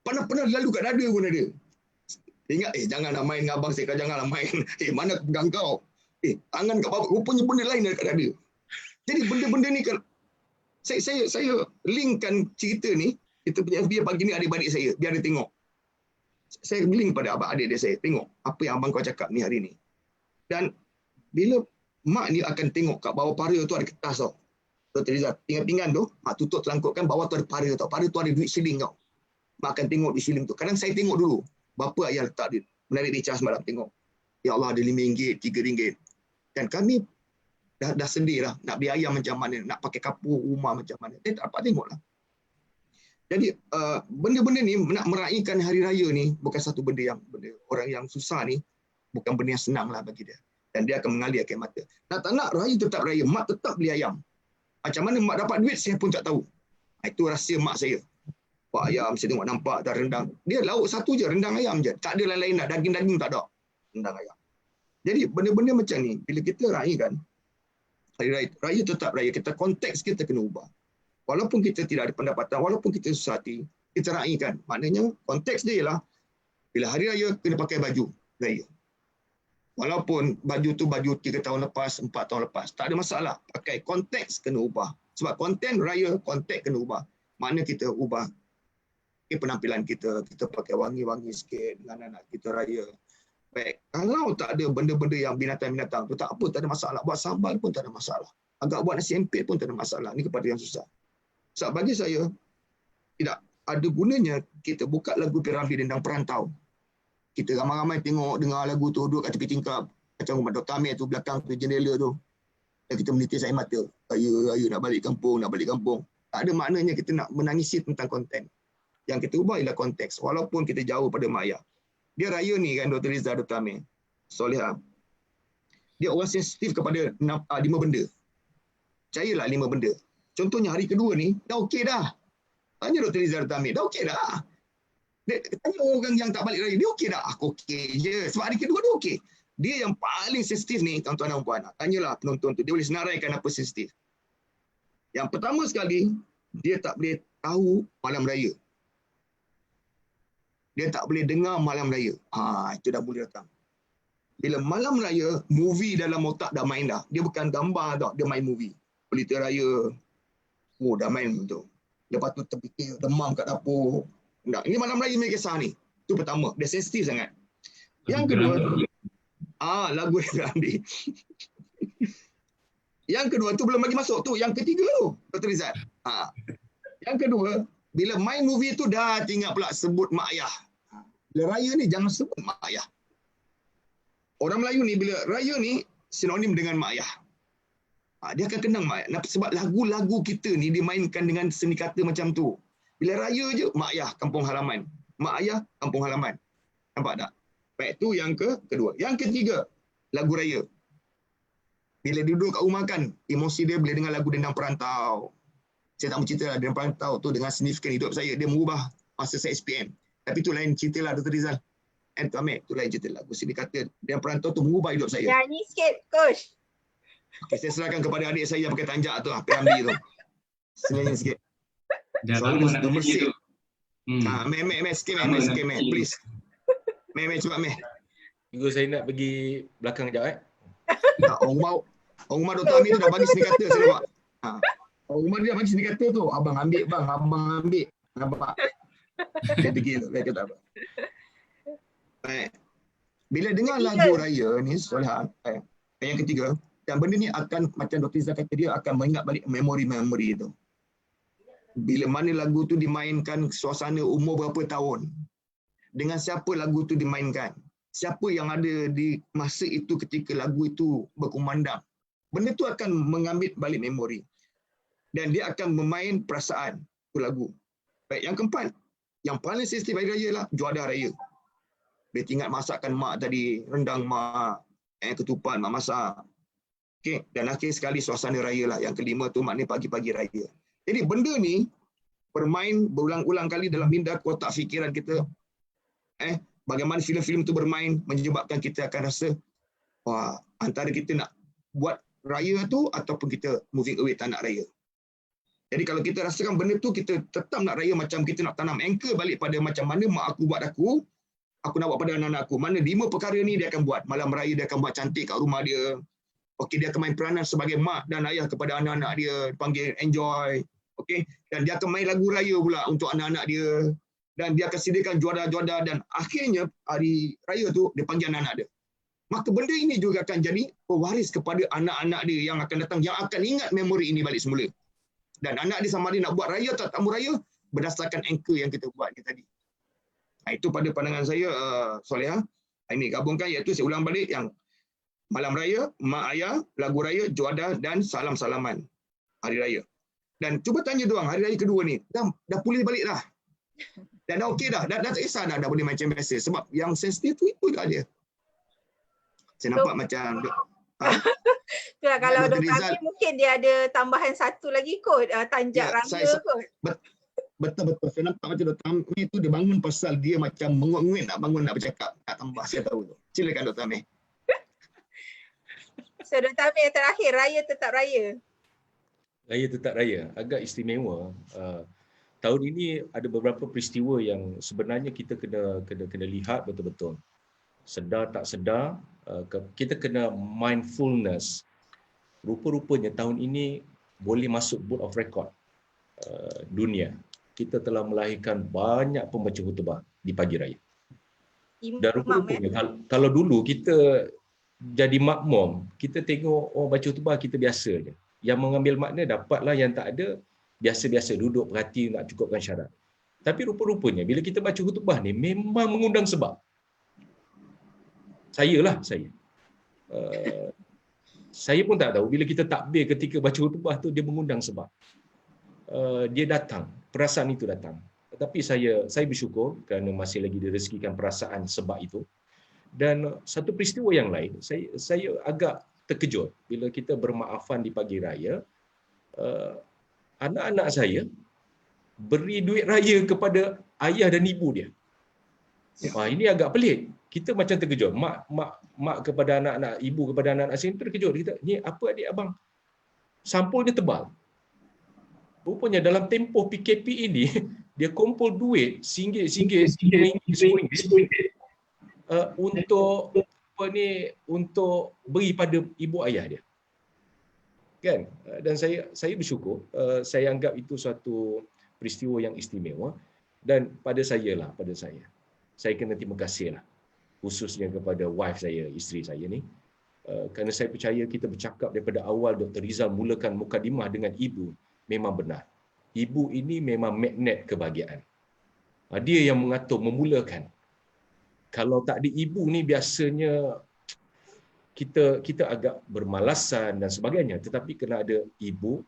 Pernah lalu kat dada pun ada. Ingat, janganlah main dengan abang saya, janganlah main. Mana aku pegang kau? Tangan kat bawah, rupanya benda lain ada kat dada. Jadi benda-benda ni kan, saya linkkan cerita ni, kita punya FB pagi ni adik-adik saya, biar dia tengok. Saya link pada abang adik dia saya, tengok apa yang abang kau cakap ni hari ni. Dan bila mak ni akan tengok kat bawah para tu ada kertas tau. Dr. Rizal, pinggan-pinggan tu, mak tutup telangkupkan, bawah tu ada para tau. Para tu ada duit shilling tau. Mak akan tengok di shilling tu. Kadang saya tengok dulu, bapa ayah letak dia, menarik dia cas malam tengok. Ya Allah, ada RM5, RM3. Dan kami dah sedih lah, nak beli ayam macam mana, nak pakai kapur rumah macam mana. Saya tak dapat tengok lah. Jadi benda-benda ni nak meraihkan hari raya ni bukan satu benda orang yang susah ni, bukan benda yang senang lah bagi dia. Dan dia akan mengalir air mata. Nak tak nak raya tetap raya, mak tetap beli ayam. Macam mana mak dapat duit saya pun tak tahu. Itu rahsia mak saya. Pak ayam saya tengok nampak dah rendang. Dia lauk satu je, rendang ayam je. Tak ada lain-lain nak, daging-daging tak ada. Rendang ayam. Jadi benda-benda macam ni bila kita raikan hari raya tetap raya, kita konteks kita kena ubah. Walaupun kita tidak ada pendapatan, walaupun kita susah hati, kita raikan. Maknanya konteks dia ialah bila hari raya kena pakai baju raya. Walaupun baju tu baju 3 tahun lepas, 4 tahun lepas, tak ada masalah. Pakai konteks kena ubah. Sebab konten raya, konteks kena ubah. Makna kita ubah penampilan kita pakai wangi-wangi sikit dengan anak kita raya. Baik, kalau tak ada benda-benda yang binatang-binatang tu tak apa, tak ada masalah. Buat sambal pun tak ada masalah. Agak buat nasi empit pun tak ada masalah. Ni kepada yang susah. Sebab bagi saya, tidak ada gunanya kita buka lagu Piramli Dendang Perantau. Kita ramai-ramai tengok, dengar lagu tu, duduk kat tepi tingkap. Macam rumah Dr. Amir tu, belakang tu, jendela tu. Dan kita menitis air mata. Raya nak balik kampung, nak balik kampung. Tak ada maknanya kita nak menangisi tentang konten. Yang kita ubah ialah konteks. Walaupun kita jauh pada mak ayah. Dia raya ni kan Dr. Rizal, Dr. Amir, Solihah. Dia orang sensitif kepada 5 benda. Percayalah 5 benda. Contohnya hari kedua ni, dah okey dah. Tanya Dr. Rizal, Dr. Amir, dah okey dah. Tanya orang yang tak balik raya, dia okey dah. Aku okey je. Sebab hari kedua dia okey. Dia yang paling sensitif ni, tuan-tuan dan puan. Tanyalah penonton tu, dia boleh senaraikan apa sensitif. Yang pertama sekali, dia tak boleh tahu malam raya. Dia tak boleh dengar malam raya. Itu dah boleh datang. Bila malam raya, movie dalam otak dah main dah. Dia bukan gambar tau, dia main movie. Pelita raya. Dah main tu. Lepas tu terfikir, demam kat dapur. Ini malam raya punya kisah ni. Itu pertama. Dia sensitif sangat. Yang kedua, lagu yang Ramli. Yang kedua tu belum lagi masuk tu. Yang ketiga tu, Dr. Rizal. Yang kedua, bila main movie tu dah tinggal pula sebut mak ayah. Bila raya ni jangan sebut mak ayah. Orang Melayu ni bila raya ni sinonim dengan mak ayah. Dia akan kenang mak ayah. Sebab lagu-lagu kita ni dimainkan dengan seni kata macam tu. Bila raya je, mak ayah kampung halaman. Mak ayah kampung halaman. Nampak tak? Baik, tu yang kedua. Yang ketiga, lagu raya. Bila duduk kat rumah kan, emosi dia boleh dengar lagu Dendang Perantau. Saya tak mau cerita lah, Dendang Perantau tu dengan signifikan hidup saya. Dia mengubah masa saya SPM. Tapi tu lain cerita lah Dr. Rizal. And tu Amir, tu lain cerita lah. Sini kata Dendang Perantau tu mengubah hidup saya. Nyanyi sikit, Coach. Okay, saya serahkan kepada adik saya yang pakai tanjak tu, Piramli tu. Senyanyi sikit. Dah lama nak nyanyi tu. Meh, sikit, Meh, please. Meh, cepat, Meh. Juga saya nak pergi belakang sekejap Orang rumah Dr. Amir tu dah bagi seni kata, saya nampak. Orang rumah dia dah bagi seni kata tu. Abang ambil, bang. Abang ambil. Nampak? Dia pergi tu. Dia kata apa. Baik. Bila dengar lagu raya ni, Solihah, yang ketiga, dan benda ni akan, macam Dr. Izzah kata, dia akan mengingat balik memori-memori tu. Bila mana lagu tu dimainkan, suasana umur berapa tahun. Dengan siapa lagu tu dimainkan. Siapa yang ada di masa itu ketika lagu itu berkumandang. Benda tu akan mengambil balik memori. Dan dia akan memain perasaan tu lagu. Baik, yang keempat. Yang paling sensitif hari raya lah, juadah raya. Dia ingat masakan mak tadi, rendang mak, ketupat mak masak. Okey, dan akhir sekali suasana raya lah. Yang kelima tu maknanya pagi-pagi raya. Jadi benda ni bermain berulang-ulang kali dalam minda kotak fikiran kita. Bagaimana filem-filem itu bermain menyebabkan kita akan rasa wah, antara kita nak buat raya tu ataupun kita moving away tak nak raya. Jadi kalau kita rasakan benda tu kita tetap nak raya macam kita nak tanam anchor balik pada macam mana mak aku buat aku nak buat pada anak-anak aku. Mana 5 perkara ni dia akan buat. Malam raya dia akan buat cantik kat rumah dia. Okey, dia akan main peranan sebagai mak dan ayah kepada anak-anak dia, panggil enjoy. Okey, dan dia akan main lagu raya pula untuk anak-anak dia. Dan dia akan sediakan juara-juara dan akhirnya hari raya tu dia panggil anak-anak dia. Maka benda ini juga akan jadi pewaris kepada anak-anak dia yang akan datang, yang akan ingat memori ini balik semula. Dan anak dia sama ada nak buat raya atau tak mau raya berdasarkan anchor yang kita buat ni tadi. Itu pada pandangan saya, Solehah. Ini gabungkan iaitu saya ulang balik yang malam raya, mak ayah, lagu raya, juada dan salam-salaman hari raya. Dan cuba tanya doang hari raya kedua ni, dah pulih balik dah. Dan dah okey dah tak kisah dah boleh macam biasa. Sebab yang sensitif tu itu juga dia. Saya nampak macam itulah kalau Dr. Amir mungkin dia ada tambahan satu lagi kot, tanjak raya kot. Betul. Saya nampak macam Dr. Amir tu dia bangun pasal dia macam menguat-nguat nak bangun nak bercakap. Tak tambah, saya tahu tu. Silakan Dr. Amir. So Dr. Amir terakhir, raya tetap raya. Raya tetap raya, agak istimewa. Tahun ini ada beberapa peristiwa yang sebenarnya kita kena lihat betul-betul. Sedar tak sedar, kita kena mindfulness. Rupa-rupanya tahun ini boleh masuk Book of Record dunia. Kita telah melahirkan banyak pembaca khutbah di pagi raya. Dan rupa-rupanya kalau dulu kita jadi makmum, kita tengok orang baca khutbah kita biasa je. Yang mengambil makna dapatlah, yang tak ada biasa-biasa duduk perhati nak cukupkan syarat. Tapi rupa-rupanya bila kita baca khutbah ni memang mengundang sebab. Saya pun tak tahu bila kita takbir ketika baca khutbah tu dia mengundang sebab. Dia datang, perasaan itu datang. Tetapi saya bersyukur kerana masih lagi direzekikan perasaan sebab itu. Dan satu peristiwa yang lain, saya agak terkejut bila kita bermaafan di pagi raya, anak-anak saya beri duit raya kepada ayah dan ibu dia. Ini agak pelik. Kita macam terkejut. Mak kepada anak-anak, ibu kepada anak-anak saya terkejut. Kita, ni apa adik abang? Sampulnya tebal. Rupanya dalam tempoh PKP ini, dia kumpul duit RM1, untuk beri pada ibu ayah dia. Kan? Dan saya bersyukur, saya anggap itu suatu peristiwa yang istimewa, dan pada saya kena terima kasih lah, khususnya kepada wife saya, isteri saya ni, kerana saya percaya kita bercakap daripada awal Dr. Rizal mulakan mukadimah dengan ibu, memang benar. Ibu ini memang magnet kebahagiaan. Dia yang mengatur, memulakan. Kalau tak ada ibu ni biasanya kita agak bermalasan dan sebagainya, tetapi kena ada ibu,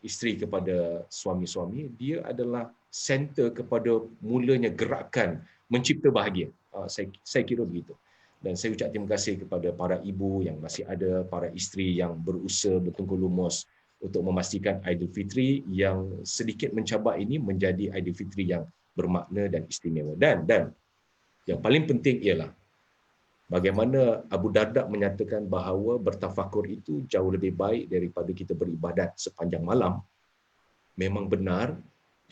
isteri kepada suami-suami, dia adalah center kepada mulanya gerakan mencipta bahagia. Saya kira begitu. Dan saya ucap terima kasih kepada para ibu yang masih ada, para isteri yang berusaha bertungkus lumus untuk memastikan Aidilfitri yang sedikit mencabar ini menjadi Aidilfitri yang bermakna dan istimewa. Dan yang paling penting ialah bagaimana Abu Darda menyatakan bahawa bertafakur itu jauh lebih baik daripada kita beribadat sepanjang malam. Memang benar.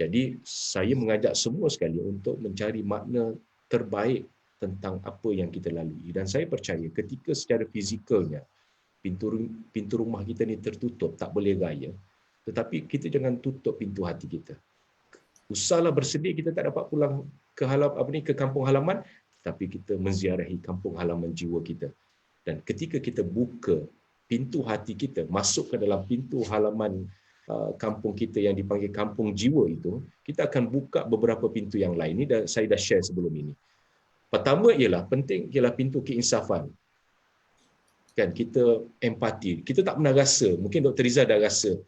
Jadi saya mengajak semua sekali untuk mencari makna terbaik tentang apa yang kita lalui. Dan saya percaya ketika secara fizikalnya pintu rumah kita ni tertutup, tak boleh gaya, tetapi kita jangan tutup pintu hati kita. Usahlah bersedih kita tak dapat pulang ke kampung halaman, tapi kita menziarahi kampung halaman jiwa kita. Dan ketika kita buka pintu hati kita masuk ke dalam pintu halaman kampung kita yang dipanggil kampung jiwa itu, kita akan buka beberapa pintu yang lain. Ini saya dah share sebelum ini. Pertama ialah pintu keinsafan. Kan, kita empati. Kita tak pernah rasa, mungkin Dr. Rizal dah rasa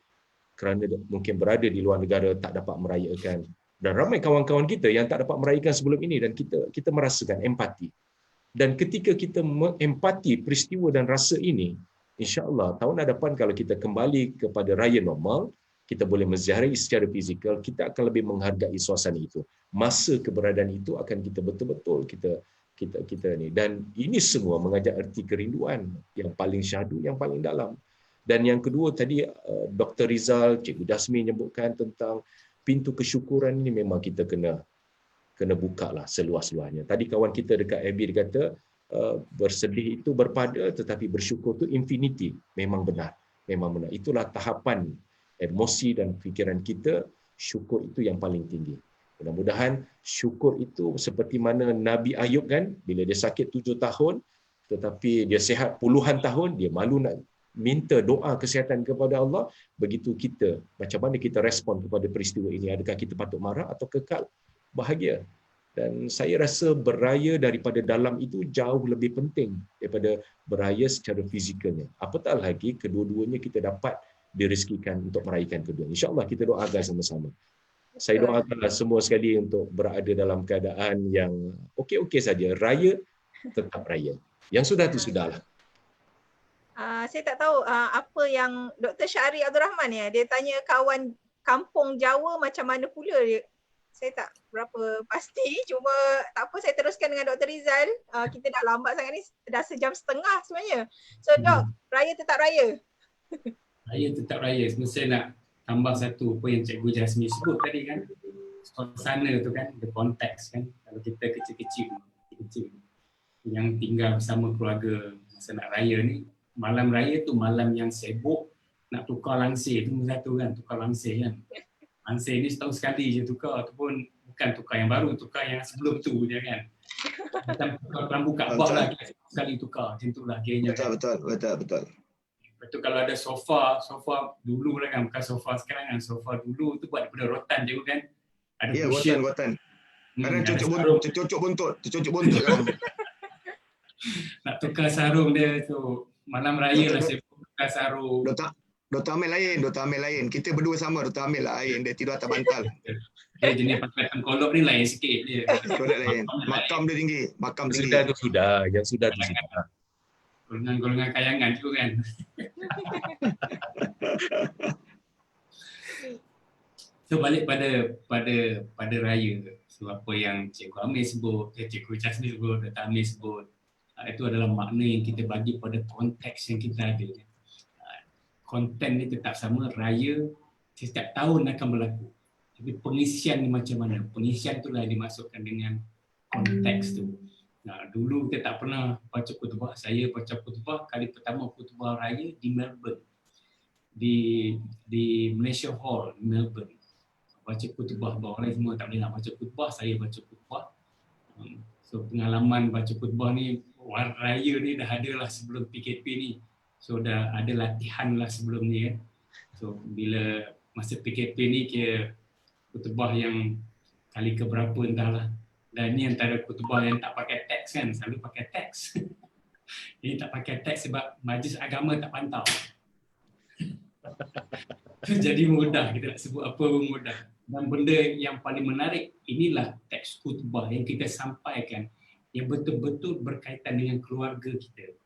kerana mungkin berada di luar negara tak dapat merayakan. Dan ramai kawan-kawan kita yang tak dapat merayakan sebelum ini, dan kita merasakan empati. Dan ketika kita mengempati peristiwa dan rasa ini, InsyaAllah tahun hadapan kalau kita kembali kepada raya normal, kita boleh menziarahi secara fizikal, kita akan lebih menghargai suasana itu. Masa keberadaan itu akan kita betul-betul kita ni. Dan ini semua mengajak erti kerinduan yang paling syahdu, yang paling dalam. Dan yang kedua tadi Dr. Rizal, Cikgu Jasmine menyebutkan tentang pintu kesyukuran ini memang kita kena buka lah seluas-luasnya. Tadi kawan kita dekat FB dia kata bersedih itu berpada tetapi bersyukur itu infinity. Memang benar. Itulah tahapan emosi dan fikiran kita, syukur itu yang paling tinggi. Mudah-mudahan syukur itu seperti mana Nabi Ayub kan, bila dia sakit 7 tahun, tetapi dia sihat puluhan tahun, dia malu nak minta doa kesihatan kepada Allah. Begitu kita, macam mana kita respon kepada peristiwa ini? Adakah kita patut marah atau kekal bahagia? Dan saya rasa beraya daripada dalam itu jauh lebih penting daripada beraya secara fizikalnya. Apatah lagi kedua-duanya kita dapat direzekikan untuk meraihkan kedua. InsyaAllah kita doakan sama-sama. Saya doakanlah semua sekali untuk berada dalam keadaan yang okey-okey saja. Raya tetap raya. Yang sudah itu sudahlah. Saya tak tahu apa yang Dr. Syahri Abdul Rahman ya. Dia tanya kawan kampung Jawa macam mana pula dia. Saya tak berapa pasti, cuma tak apa, saya teruskan dengan Dr. Rizal. Kita dah lambat sangat ni, dah sejam setengah sebenarnya. So Dok, raya tetap raya. Raya tetap raya. Saya nak tambah satu apa yang Cikgu Jasmine sebut tadi kan. Suasana tu kan, the context kan. Kalau kita kecil-kecil yang tinggal bersama keluarga masa nak raya ni, malam raya tu malam yang sibuk nak tukar langsir tu satu kan, tukar langsir kan. Langsir ni setahun sekali je tukar, ataupun bukan tukar yang baru, tukar yang sebelum tu je kan. Macam tukar kelambu Kaabah lah, sekali tukar, macam tu lah kiranya. Betul. Lepas tu kalau ada sofa dulu lah kan, bukan sofa sekarang kan, sofa dulu tu buat daripada rotan je kan. Ada rotan. Kadang cucuk buntut kan. Nak tukar sarung dia tu, malam raya lah saya tukar sarung. Dr. Amir lain. Kita berdua sama, Dr. Amir lah lain. Dia tidur atas bantal. Dia jenis pakai tengkolok ni lain sikit dia. Tengkolok lain. Makam dia tinggi. Yang sudah tu sudah. Golongan kayangan tu kan. So balik pada raya. So apa yang Cikgu Amir sebut, Cikgu Jasmine sebut, Dr. Amir sebut, itu adalah makna yang kita bagi pada konteks yang kita ada. Konten ni tetap sama, raya setiap tahun akan berlaku. Tapi pengisian ni macam mana? Pengisian itulah yang dimasukkan dengan konteks tu. Dulu kita tak pernah baca khutbah. Saya baca khutbah kali pertama khutbah raya di Melbourne. Di Malaysia Hall, Melbourne. Baca khutbah, bahawa orang semua tak boleh nak baca khutbah, saya baca khutbah. So pengalaman baca khutbah ni, raya ni dah ada lah sebelum PKP ni. So dah ada latihan lah sebelum ni kan. So bila masa PKP ni kira khutbah yang kali keberapa entahlah. Dan ni antara khutbah yang tak pakai teks kan, selalu pakai teks. Ini tak pakai teks sebab majlis agama tak pantau. Jadi mudah, kita nak sebut apa pun mudah. Dan benda yang paling menarik, inilah teks khutbah yang kita sampaikan yang betul-betul berkaitan dengan keluarga kita.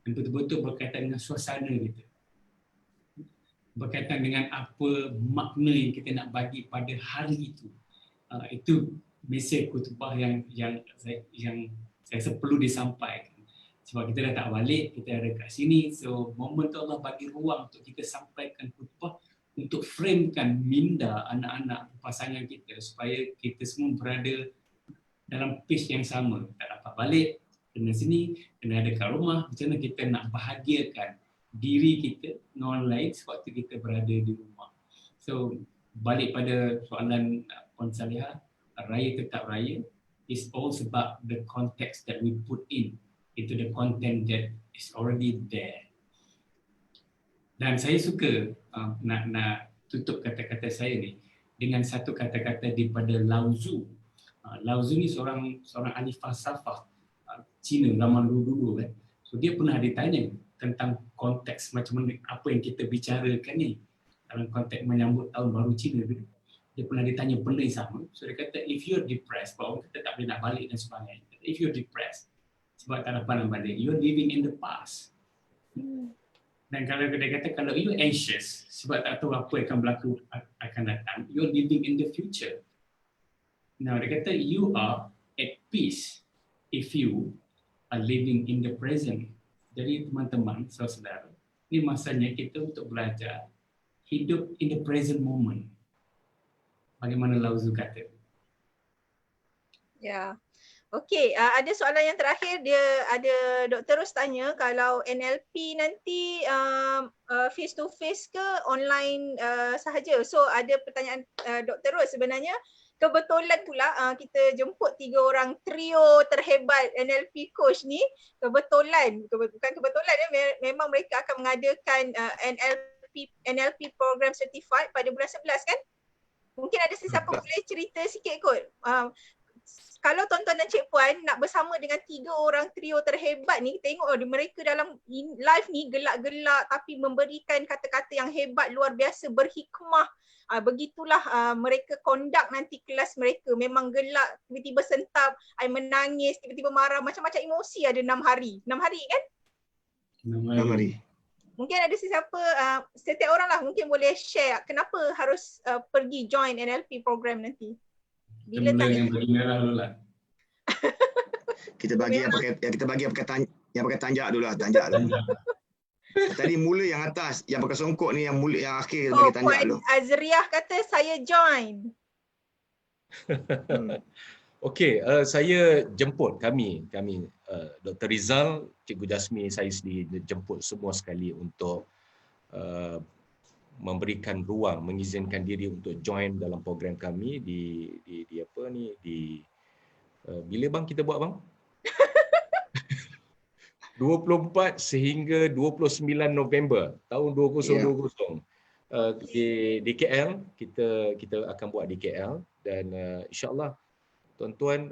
Yang betul-betul berkaitan dengan suasana kita. Berkaitan dengan apa makna yang kita nak bagi pada hari itu. Itu mesej khutbah yang saya rasa perlu disampaikan. Sebab kita dah tak balik, kita ada kat sini. So momen tu Allah bagi ruang untuk kita sampaikan khutbah untuk framekan minda anak-anak pasangan kita supaya kita semua berada dalam pace yang sama. Tak dapat balik, kena sini, kena ada kat rumah. Macam mana kita nak bahagiakan diri kita dengan orang lain sewaktu kita berada di rumah. So balik pada soalan Puan Salihah, raya tetap raya is all about the context that we put into the content that is already there. Dan saya suka nak tutup kata-kata saya ni dengan satu kata-kata daripada Lao Tzu. Lao Tzu ni seorang ahli falsafah Cina zaman dulu kan. So dia pernah ditanya tentang konteks macam mana apa yang kita bicarakan ni dalam konteks menyambut tahun baru Cina dulu. Dia pernah ditanya benda yang sama. So dia kata if you're depressed, bahawa kita tak boleh nak balik dan sebagainya. If you're depressed sebab tak dapat nak balik, you're living in the past. Dan kalau dia kata kalau you anxious sebab tak tahu apa yang akan berlaku akan datang, you're living in the future. Now dia kata you are at peace if you are living in the present. Jadi teman-teman, saudara-saudara, ini masanya kita untuk belajar hidup in the present moment. Bagaimana Lao Tzu kata? Ya. Okey, ada soalan yang terakhir, dia ada Dr. Ros tanya kalau NLP nanti face to face ke online sahaja. So ada pertanyaan Dr. Ros, sebenarnya kebetulan pula kita jemput 3 orang trio terhebat NLP coach ni. Bukan kebetulan ya, memang mereka akan mengadakan NLP program certified pada bulan 11 kan? Mungkin ada sesiapa boleh cerita sikit kot. Kalau tuan-tuan dan cik puan nak bersama dengan 3 orang trio terhebat ni, tengok mereka dalam live ni gelak-gelak tapi memberikan kata-kata yang hebat, luar biasa, berhikmah. Begitulah mereka conduct nanti kelas mereka. Memang gelak, tiba-tiba sentap, menangis, tiba-tiba marah, macam-macam emosi ada 6 hari. 6 hari kan? 6 hari. Mungkin ada sesiapa, setiap orang lah mungkin boleh share kenapa harus pergi join NLP program nanti. Bila Mula tak yang bagi merah dulu lah. Kita bagi yang pakai tanjak dulu lah, tanjak dulu. Tadi mula yang atas, yang pakai songkok ni yang mula yang akhir bagi tanjak dulu. Azriah kata saya join. Okey, saya jemput kami Dr. Rizal, Cikgu Jasmi, saya sendiri jemput semua sekali untuk memberikan ruang, mengizinkan diri untuk join dalam program kami di apa ni, di bila bang kita buat bang? 24 sehingga 29 November tahun 2020. Di KL, kita akan buat di KL dan insya-Allah tuan-tuan,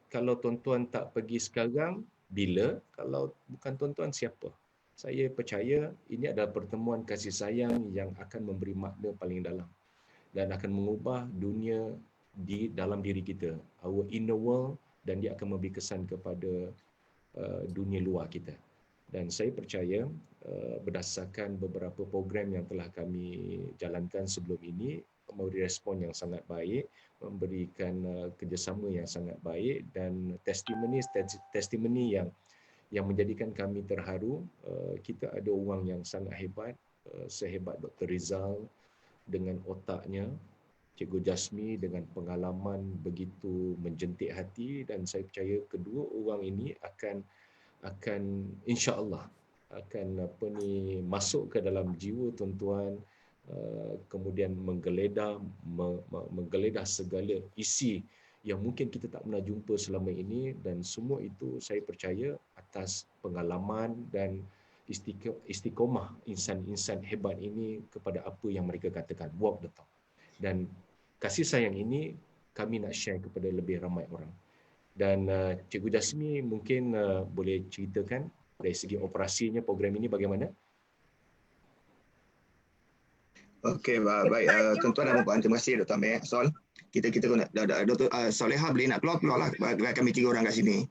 kalau tuan-tuan tak pergi sekarang, bila? Kalau bukan tuan-tuan, siapa? Saya percaya ini adalah pertemuan kasih sayang yang akan memberi makna paling dalam dan akan mengubah dunia di dalam diri kita, our inner world, dan dia akan memberi kesan kepada dunia luar kita. Dan saya percaya berdasarkan beberapa program yang telah kami jalankan sebelum ini, memberi respon yang sangat baik, memberikan kerjasama yang sangat baik dan testimoni yang menjadikan kami terharu. Kita ada orang yang sangat hebat, sehebat Dr. Rizal dengan otaknya, Cikgu Jasmi dengan pengalaman begitu menjentik hati, dan saya percaya kedua orang ini akan insya-Allah akan masuk ke dalam jiwa tuan-tuan, kemudian menggeledah segala isi yang mungkin kita tak pernah jumpa selama ini, dan semua itu saya percaya atas pengalaman dan istiqomah insan-insan hebat ini kepada apa yang mereka katakan, walk the talk. Dan kasih sayang ini kami nak share kepada lebih ramai orang. Dan Cikgu Jasmi mungkin boleh ceritakan dari segi operasinya program ini bagaimana? Okey, baik. Tuan-tuan dan puan, terima kasih Dr. Amir. Sol, kita nak Dr. Soleha boleh nak keluar lah, kami 3 orang kat sini.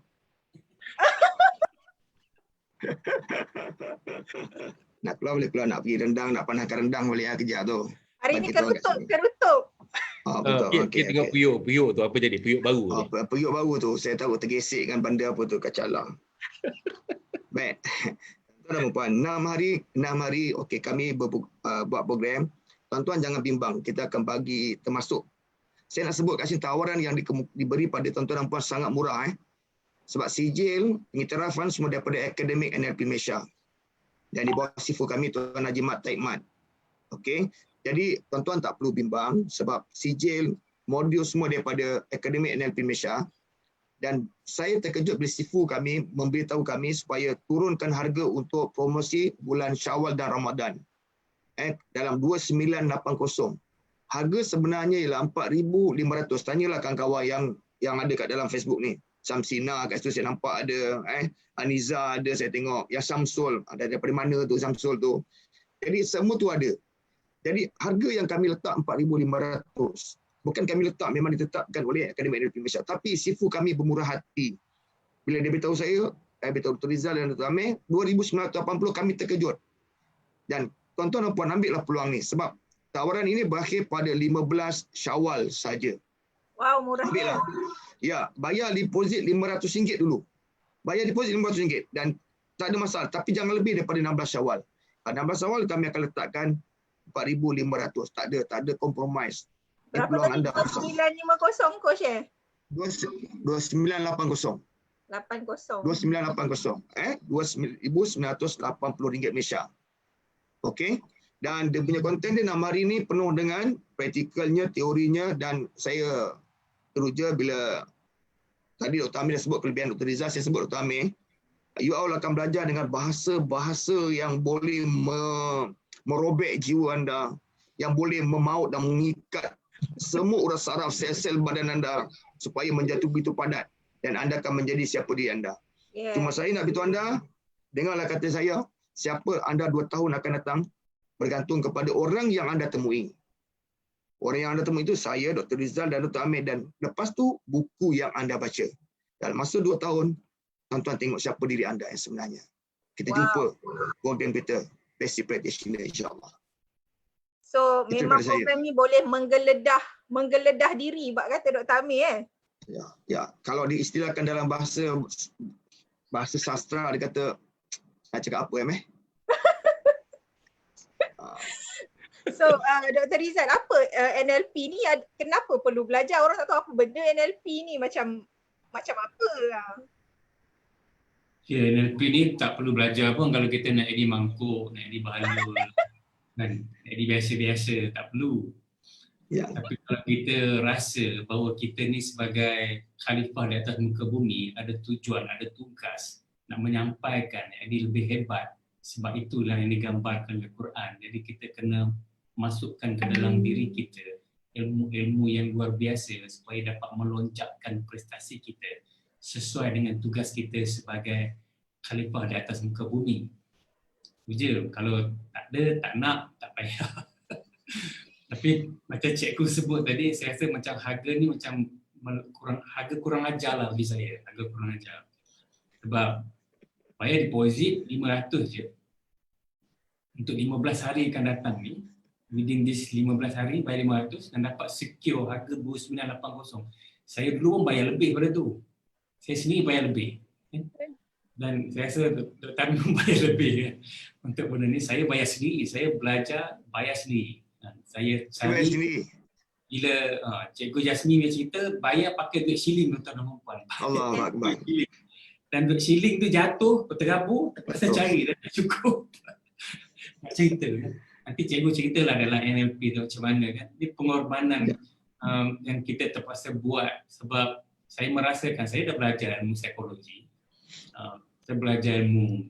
Nak keluar boleh keluar, nak pergi rendang, nak panaskan rendang boleh kejap tu. Hari ni kerutuk. Betul. Kita tengok puyuk tu apa jadi? Puyuk baru. Puyuk baru tu saya tahu tergesek kan benda apa tu kacala. Baik. Tuan-tuan dan puan, 6 hari okey kami buat program. Tuan-tuan jangan bimbang, kita akan bagi termasuk saya nak sebut kat sini tawaran yang diberi pada tuan-tuan dan puan sangat murah sebab sijil pengiktirafan semua daripada Akademik NLP Malaysia. Dan di bawah sifu kami Tuan Haji Mat Taib Mat. Okey. Jadi tuan-tuan tak perlu bimbang sebab sijil modul semua daripada Akademik NLP Malaysia. Dan saya terkejut bila sifu kami memberitahu kami supaya turunkan harga untuk promosi bulan Syawal dan Ramadan. Dalam 2980. Harga sebenarnya ialah 4,500. Tanyalah kawan-kawan yang ada kat dalam Facebook ni. Samsina kat situ saya nampak ada, Aniza ada saya tengok, yang Samsul ada daripada mana tu Samsul tu. Jadi semua tu ada. Jadi harga yang kami letak 4,500. Bukan kami letak, memang ditetapkan oleh Akademik NLP Malaysia. Tapi sifu kami bermurah hati. Bila dia beritahu saya beritahu Dr. Rizal dan Dr. Amir, 2,980 kami terkejut. Dan tuan-tuan dan puan ambillah peluang ni sebab tawaran ini berakhir pada 15 Syawal saja. Wow, murahnya. Ambillah. Ya, bayar deposit RM500 dulu. Bayar deposit RM500 dan tak ada masalah. Tapi jangan lebih daripada 16 Syawal. 16 Syawal kami akan letakkan 4,500. Tak ada compromise. Berapa tadi? 2950 coach 2980. 2980. RM2,980 Malaysia. Okey. Dan dia punya konten dia 6 hari ni penuh dengan praktikalnya, teorinya, dan saya teruja bila tadi Dr. Amir dah sebut kelebihan Dr. Rizal, saya sebut Dr. Amir, you all akan belajar dengan bahasa-bahasa yang boleh merobek jiwa anda, yang boleh memaut dan mengikat semua urat saraf sel-sel badan anda supaya menjadi begitu padat dan anda akan menjadi siapa diri anda. Yeah. Cuma saya nak beritahu anda, dengarlah kata saya, siapa anda 2 tahun akan datang bergantung kepada orang yang anda temui. Orang yang anda temui itu saya, Dr. Rizal dan Dr. Amir, dan lepas tu buku yang anda baca. Dalam masa 2 tahun, tuan-tuan tengok siapa diri anda yang sebenarnya. Kita jumpa program kita, Basic Practitioner, insyaAllah. So Itu memang daripada program ni boleh menggeledah diri, bak kata Dr. Amir Ya. Kalau diistilahkan dalam bahasa sastra, dia kata, nak cakap apa So Dr. Rizal, apa NLP ni, kenapa perlu belajar? Orang tak tahu apa benda NLP ni, macam apa? Ya, NLP ni tak perlu belajar pun kalau kita nak jadi mangkuk, nak jadi bahalul, kan? Nak jadi biasa-biasa, tak perlu. Ya. Tapi kalau kita rasa bahawa kita ni sebagai khalifah di atas muka bumi, ada tujuan, ada tugas nak menyampaikan, jadi lebih hebat. Sebab itulah yang digambarkan oleh Quran. Jadi kita kena masukkan ke dalam diri kita ilmu-ilmu yang luar biasa supaya dapat melonjakkan prestasi kita sesuai dengan tugas kita sebagai khalifah di atas muka bumi. Itu je. Kalau tak ada, tak nak, tak payah. Tapi macam cikgu sebut tadi, saya rasa macam harga ni macam kurang ajar lah bagi saya. Harga kurang ajar. Sebab bayar deposit 500 je. Untuk 15 hari akan datang ni, within this 15 hari bayar 500 dan dapat secure harga 2980. Saya dulu pun bayar lebih pada tu. Saya sendiri bayar lebih. Dan saya rasa Dr. Amir pun bayar lebih. Untuk benda ni saya bayar sendiri. Saya belajar bayar sendiri. Saya cari bila Cikgu Jasmine cerita bayar pakai duit shilling tuan-tuan dan puan. Allahu Akbar. Dan duit shilling tu jatuh, tergabur, terpaksa cari dan tak cukup. Nak cerita kan. Nanti cikgu ceritalah dalam NLP tu macam mana kan. Ini pengorbanan yang kita terpaksa buat sebab saya merasakan saya dah belajar ilmu psikologi. Saya belajar ilmu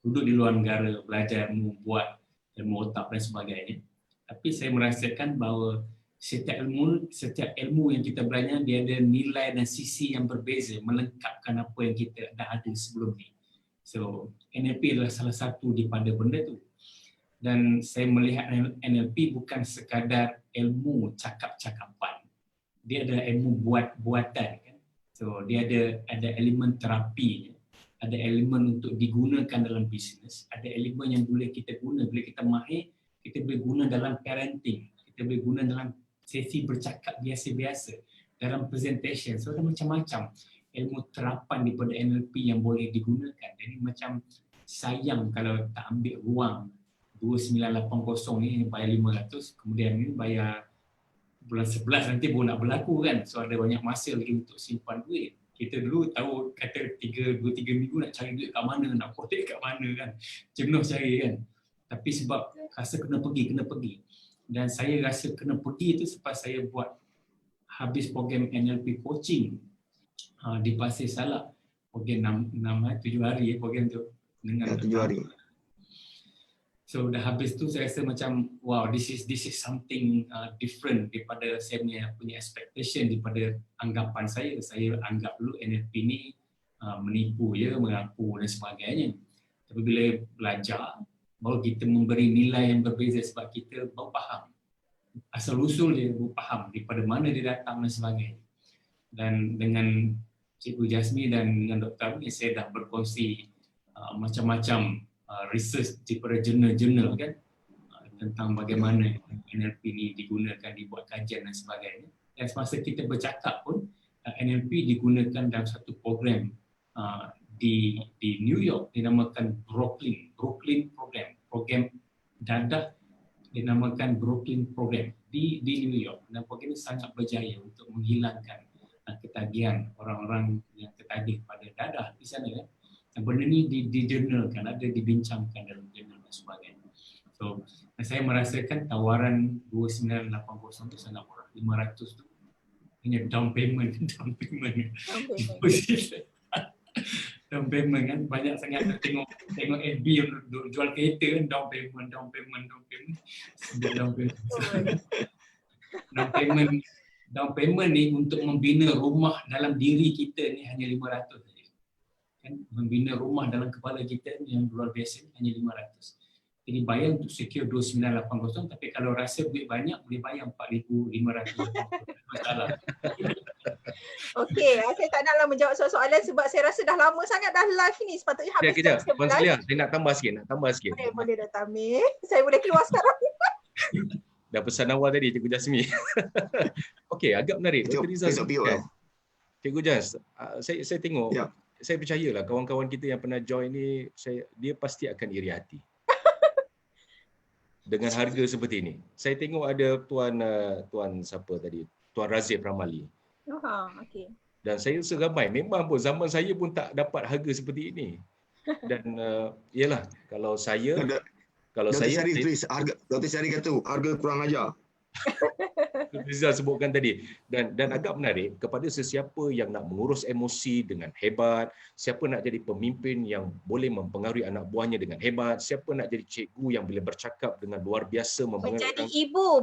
duduk di luar negara, belajar ilmu buat ilmu otak dan sebagainya. Tapi saya merasakan bahawa setiap ilmu yang kita belajar dia ada nilai dan sisi yang berbeza melengkapkan apa yang kita dah ada sebelum ni. So NLP adalah salah satu daripada benda tu. Dan saya melihat NLP bukan sekadar ilmu cakap-cakapan. Dia ada ilmu buat-buatan kan. So dia ada elemen terapi, ada elemen untuk digunakan dalam bisnes, ada elemen yang boleh kita guna bila kita mahir, kita boleh guna dalam parenting, kita boleh guna dalam sesi bercakap biasa-biasa, dalam presentation. So ada macam-macam ilmu terapan daripada NLP yang boleh digunakan. Jadi macam sayang kalau tak ambil ruang 2980 ni bayar 500, kemudian ni bayar bulan 11 nanti baru nak berlaku kan. So ada banyak masa lagi untuk simpan duit. Kita dulu tahu kata 2-3 minggu nak cari duit kat mana, nak potek kat mana kan. Jenuh cari kan. Tapi sebab rasa kena pergi. Dan saya rasa kena pergi tu sebab saya buat habis program NLP coaching di Pasir Salak. Program 7 hari program tu. Dengan 7 hari. So dah habis tu saya rasa macam wow, this is something different daripada saya punya expectation, daripada anggapan saya. Saya anggap dulu NLP ni menipu je, mengaku dan sebagainya. Tapi bila belajar, baru kita memberi nilai yang berbeza sebab kita baru faham. Asal usul dia baru faham daripada mana dia datang dan sebagainya. Dan dengan Cikgu Jasmine dan dengan Dr. Amir saya dah berkongsi macam-macam research daripada jurnal-jurnal kan, tentang bagaimana NLP ni digunakan, dibuat kajian dan sebagainya. Dan semasa kita bercakap pun, NLP digunakan dalam satu program di New York, dinamakan Brooklyn program dadah, dinamakan Brooklyn program di New York. Dan program ini sangat berjaya untuk menghilangkan ketagihan orang-orang yang ketagih pada dadah di sana kan. Dan benda ni dijurnalkan, ada dibincangkan dalam jurnal dan sebagainya. So, saya merasakan tawaran 2980 tu sangat murah. 500 tu hanya down payment. Down payment kan, banyak sangat tengok FB yang jual kereta kan, down payment. Down payment ni untuk membina rumah dalam diri kita ni hanya 500 saja. Kan, membina rumah dalam kepala kita ni yang luar biasa hanya 500. Jadi bayar untuk secure 2980, tapi kalau rasa duit banyak boleh bayar 4,500. Masalah. Okey, saya tak naklah menjawab soalan sebab saya rasa dah lama sangat dah live ni. Sepatutnya habis jam 11. Puan Celia, saya nak tambah sikit. Boleh Dr. Amir. Saya boleh keluar sekarang. Dah pesan awal tadi Cikgu Jasmine. Okey, agak menarik. Dr. Rizal sebutkan. Cikgu Jas, saya tengok, saya percayalah kawan-kawan kita yang pernah join ni, dia pasti akan iri hati. Dengan harga seperti ini. Saya tengok ada tuan siapa tadi? Tuan Razif Ramali. Okey. Dan saya rasa ramai. Memang pun zaman saya pun tak dapat harga seperti ini. Dan yalah, kalau saya Dr. Syari kata harga kurang ajar. Rizal sebutkan tadi, dan agak menarik kepada sesiapa yang nak mengurus emosi dengan hebat, siapa nak jadi pemimpin yang boleh mempengaruhi anak buahnya dengan hebat, siapa nak jadi cikgu yang boleh bercakap dengan luar biasa menjadi ibu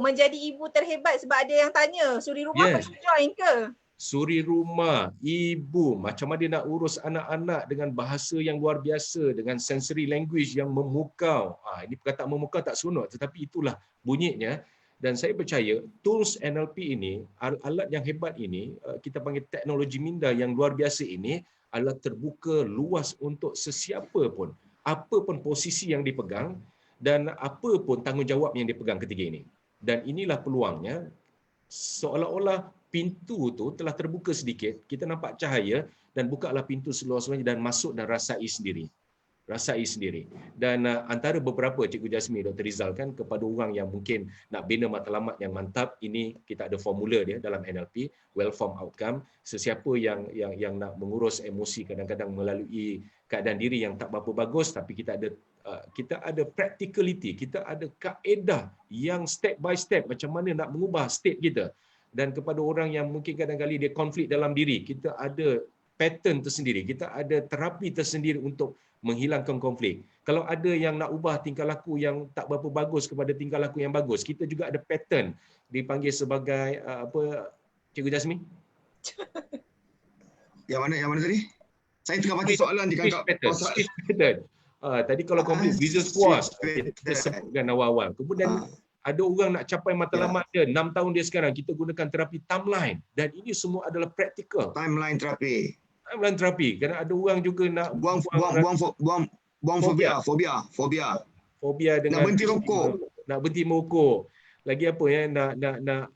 terhebat. Sebab ada yang tanya, suri rumah perlu join ke? Suri rumah, ibu, macam mana nak urus anak-anak dengan bahasa yang luar biasa, dengan sensory language yang memukau. Ini perkataan memukau tak seronok, tetapi itulah bunyinya. Dan saya percaya tools NLP ini, alat yang hebat ini, kita panggil teknologi minda yang luar biasa ini, adalah terbuka luas untuk sesiapa pun, apa pun posisi yang dipegang dan apa pun tanggungjawab yang dipegang ketika ini. Dan inilah peluangnya, seolah-olah pintu tu telah terbuka sedikit, kita nampak cahaya dan bukalah pintu seluas-luasnya dan masuk dan rasai sendiri. Dan antara beberapa Cikgu Jasmine, Dr. Rizal kan, kepada orang yang mungkin nak bina matlamat yang mantap, ini kita ada formula dia dalam NLP, well formed outcome. Sesiapa yang nak mengurus emosi kadang-kadang melalui keadaan diri yang tak berapa bagus, tapi kita ada practicality, kita ada kaedah yang step by step macam mana nak mengubah state kita. Dan kepada orang yang mungkin kadang-kadang dia konflik dalam diri, kita ada pattern tersendiri, kita ada terapi tersendiri untuk menghilangkan konflik. Kalau ada yang nak ubah tingkah laku yang tak berapa bagus kepada tingkah laku yang bagus, kita juga ada pattern dipanggil sebagai apa, Cikgu Jasmine? Yang mana tadi? Saya tengah baca soalan di kakak. Pattern. Tadi kalau konflik business puas, kita sebutkan awal-awal. Kemudian ada orang nak capai matlamat dia 6 tahun dia sekarang, kita gunakan terapi timeline, dan ini semua adalah praktikal. Timeline terapi. Kerana ada orang juga nak buang fobia dengan nak berhenti merokok. Lagi apa ya, nak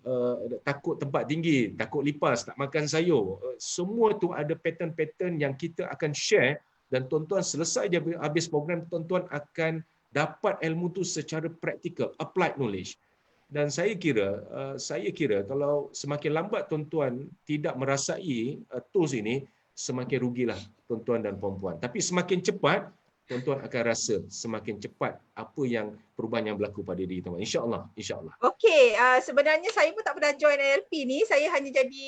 takut tempat tinggi, takut lipas, tak makan sayur. Semua tu ada pattern-pattern yang kita akan share, dan tuan-tuan selesai je habis program, tuan-tuan akan dapat ilmu tu secara praktikal, applied knowledge. Dan saya kira kalau semakin lambat tuan-tuan tidak merasai tools ini, semakin rugilah tuan-tuan dan puan-puan. Tapi semakin cepat tuan-tuan akan rasa semakin cepat apa yang perubahan yang berlaku pada diri tuan-tuan. InsyaAllah. Okey, sebenarnya saya pun tak pernah join NLP ni. Saya hanya jadi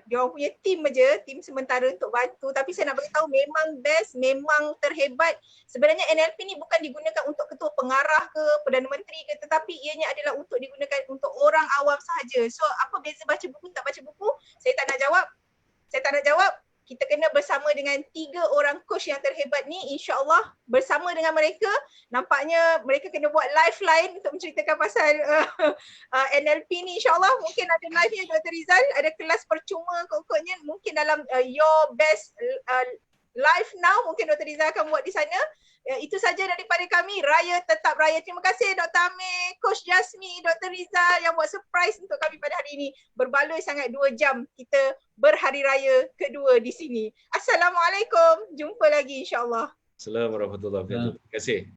dia orang punya team aja, team sementara untuk bantu. Tapi saya nak beritahu memang best, memang terhebat. Sebenarnya NLP ni bukan digunakan untuk ketua pengarah ke, Perdana Menteri ke, tetapi ianya adalah untuk digunakan untuk orang awam sahaja. So apa beza baca buku tak baca buku? Saya tak nak jawab. Kita kena bersama dengan 3 orang coach yang terhebat ni, insya-Allah bersama dengan mereka. Nampaknya mereka kena buat live untuk menceritakan pasal NLP ni, insya-Allah. Mungkin ada live-nya Dr. Rizal, ada kelas percuma kokoknya mungkin dalam your best live now, mungkin Dr. Rizal akan buat di sana. Itu saja daripada kami. Raya tetap raya. Terima kasih Dr. Amir, Coach Jasmine, Dr. Rizal yang buat surprise untuk kami pada hari ini. Berbaloi sangat 2 jam kita berhari raya kedua di sini. Assalamualaikum. Jumpa lagi insya-Allah. Assalamualaikum warahmatullahi wabarakatuh. Terima kasih.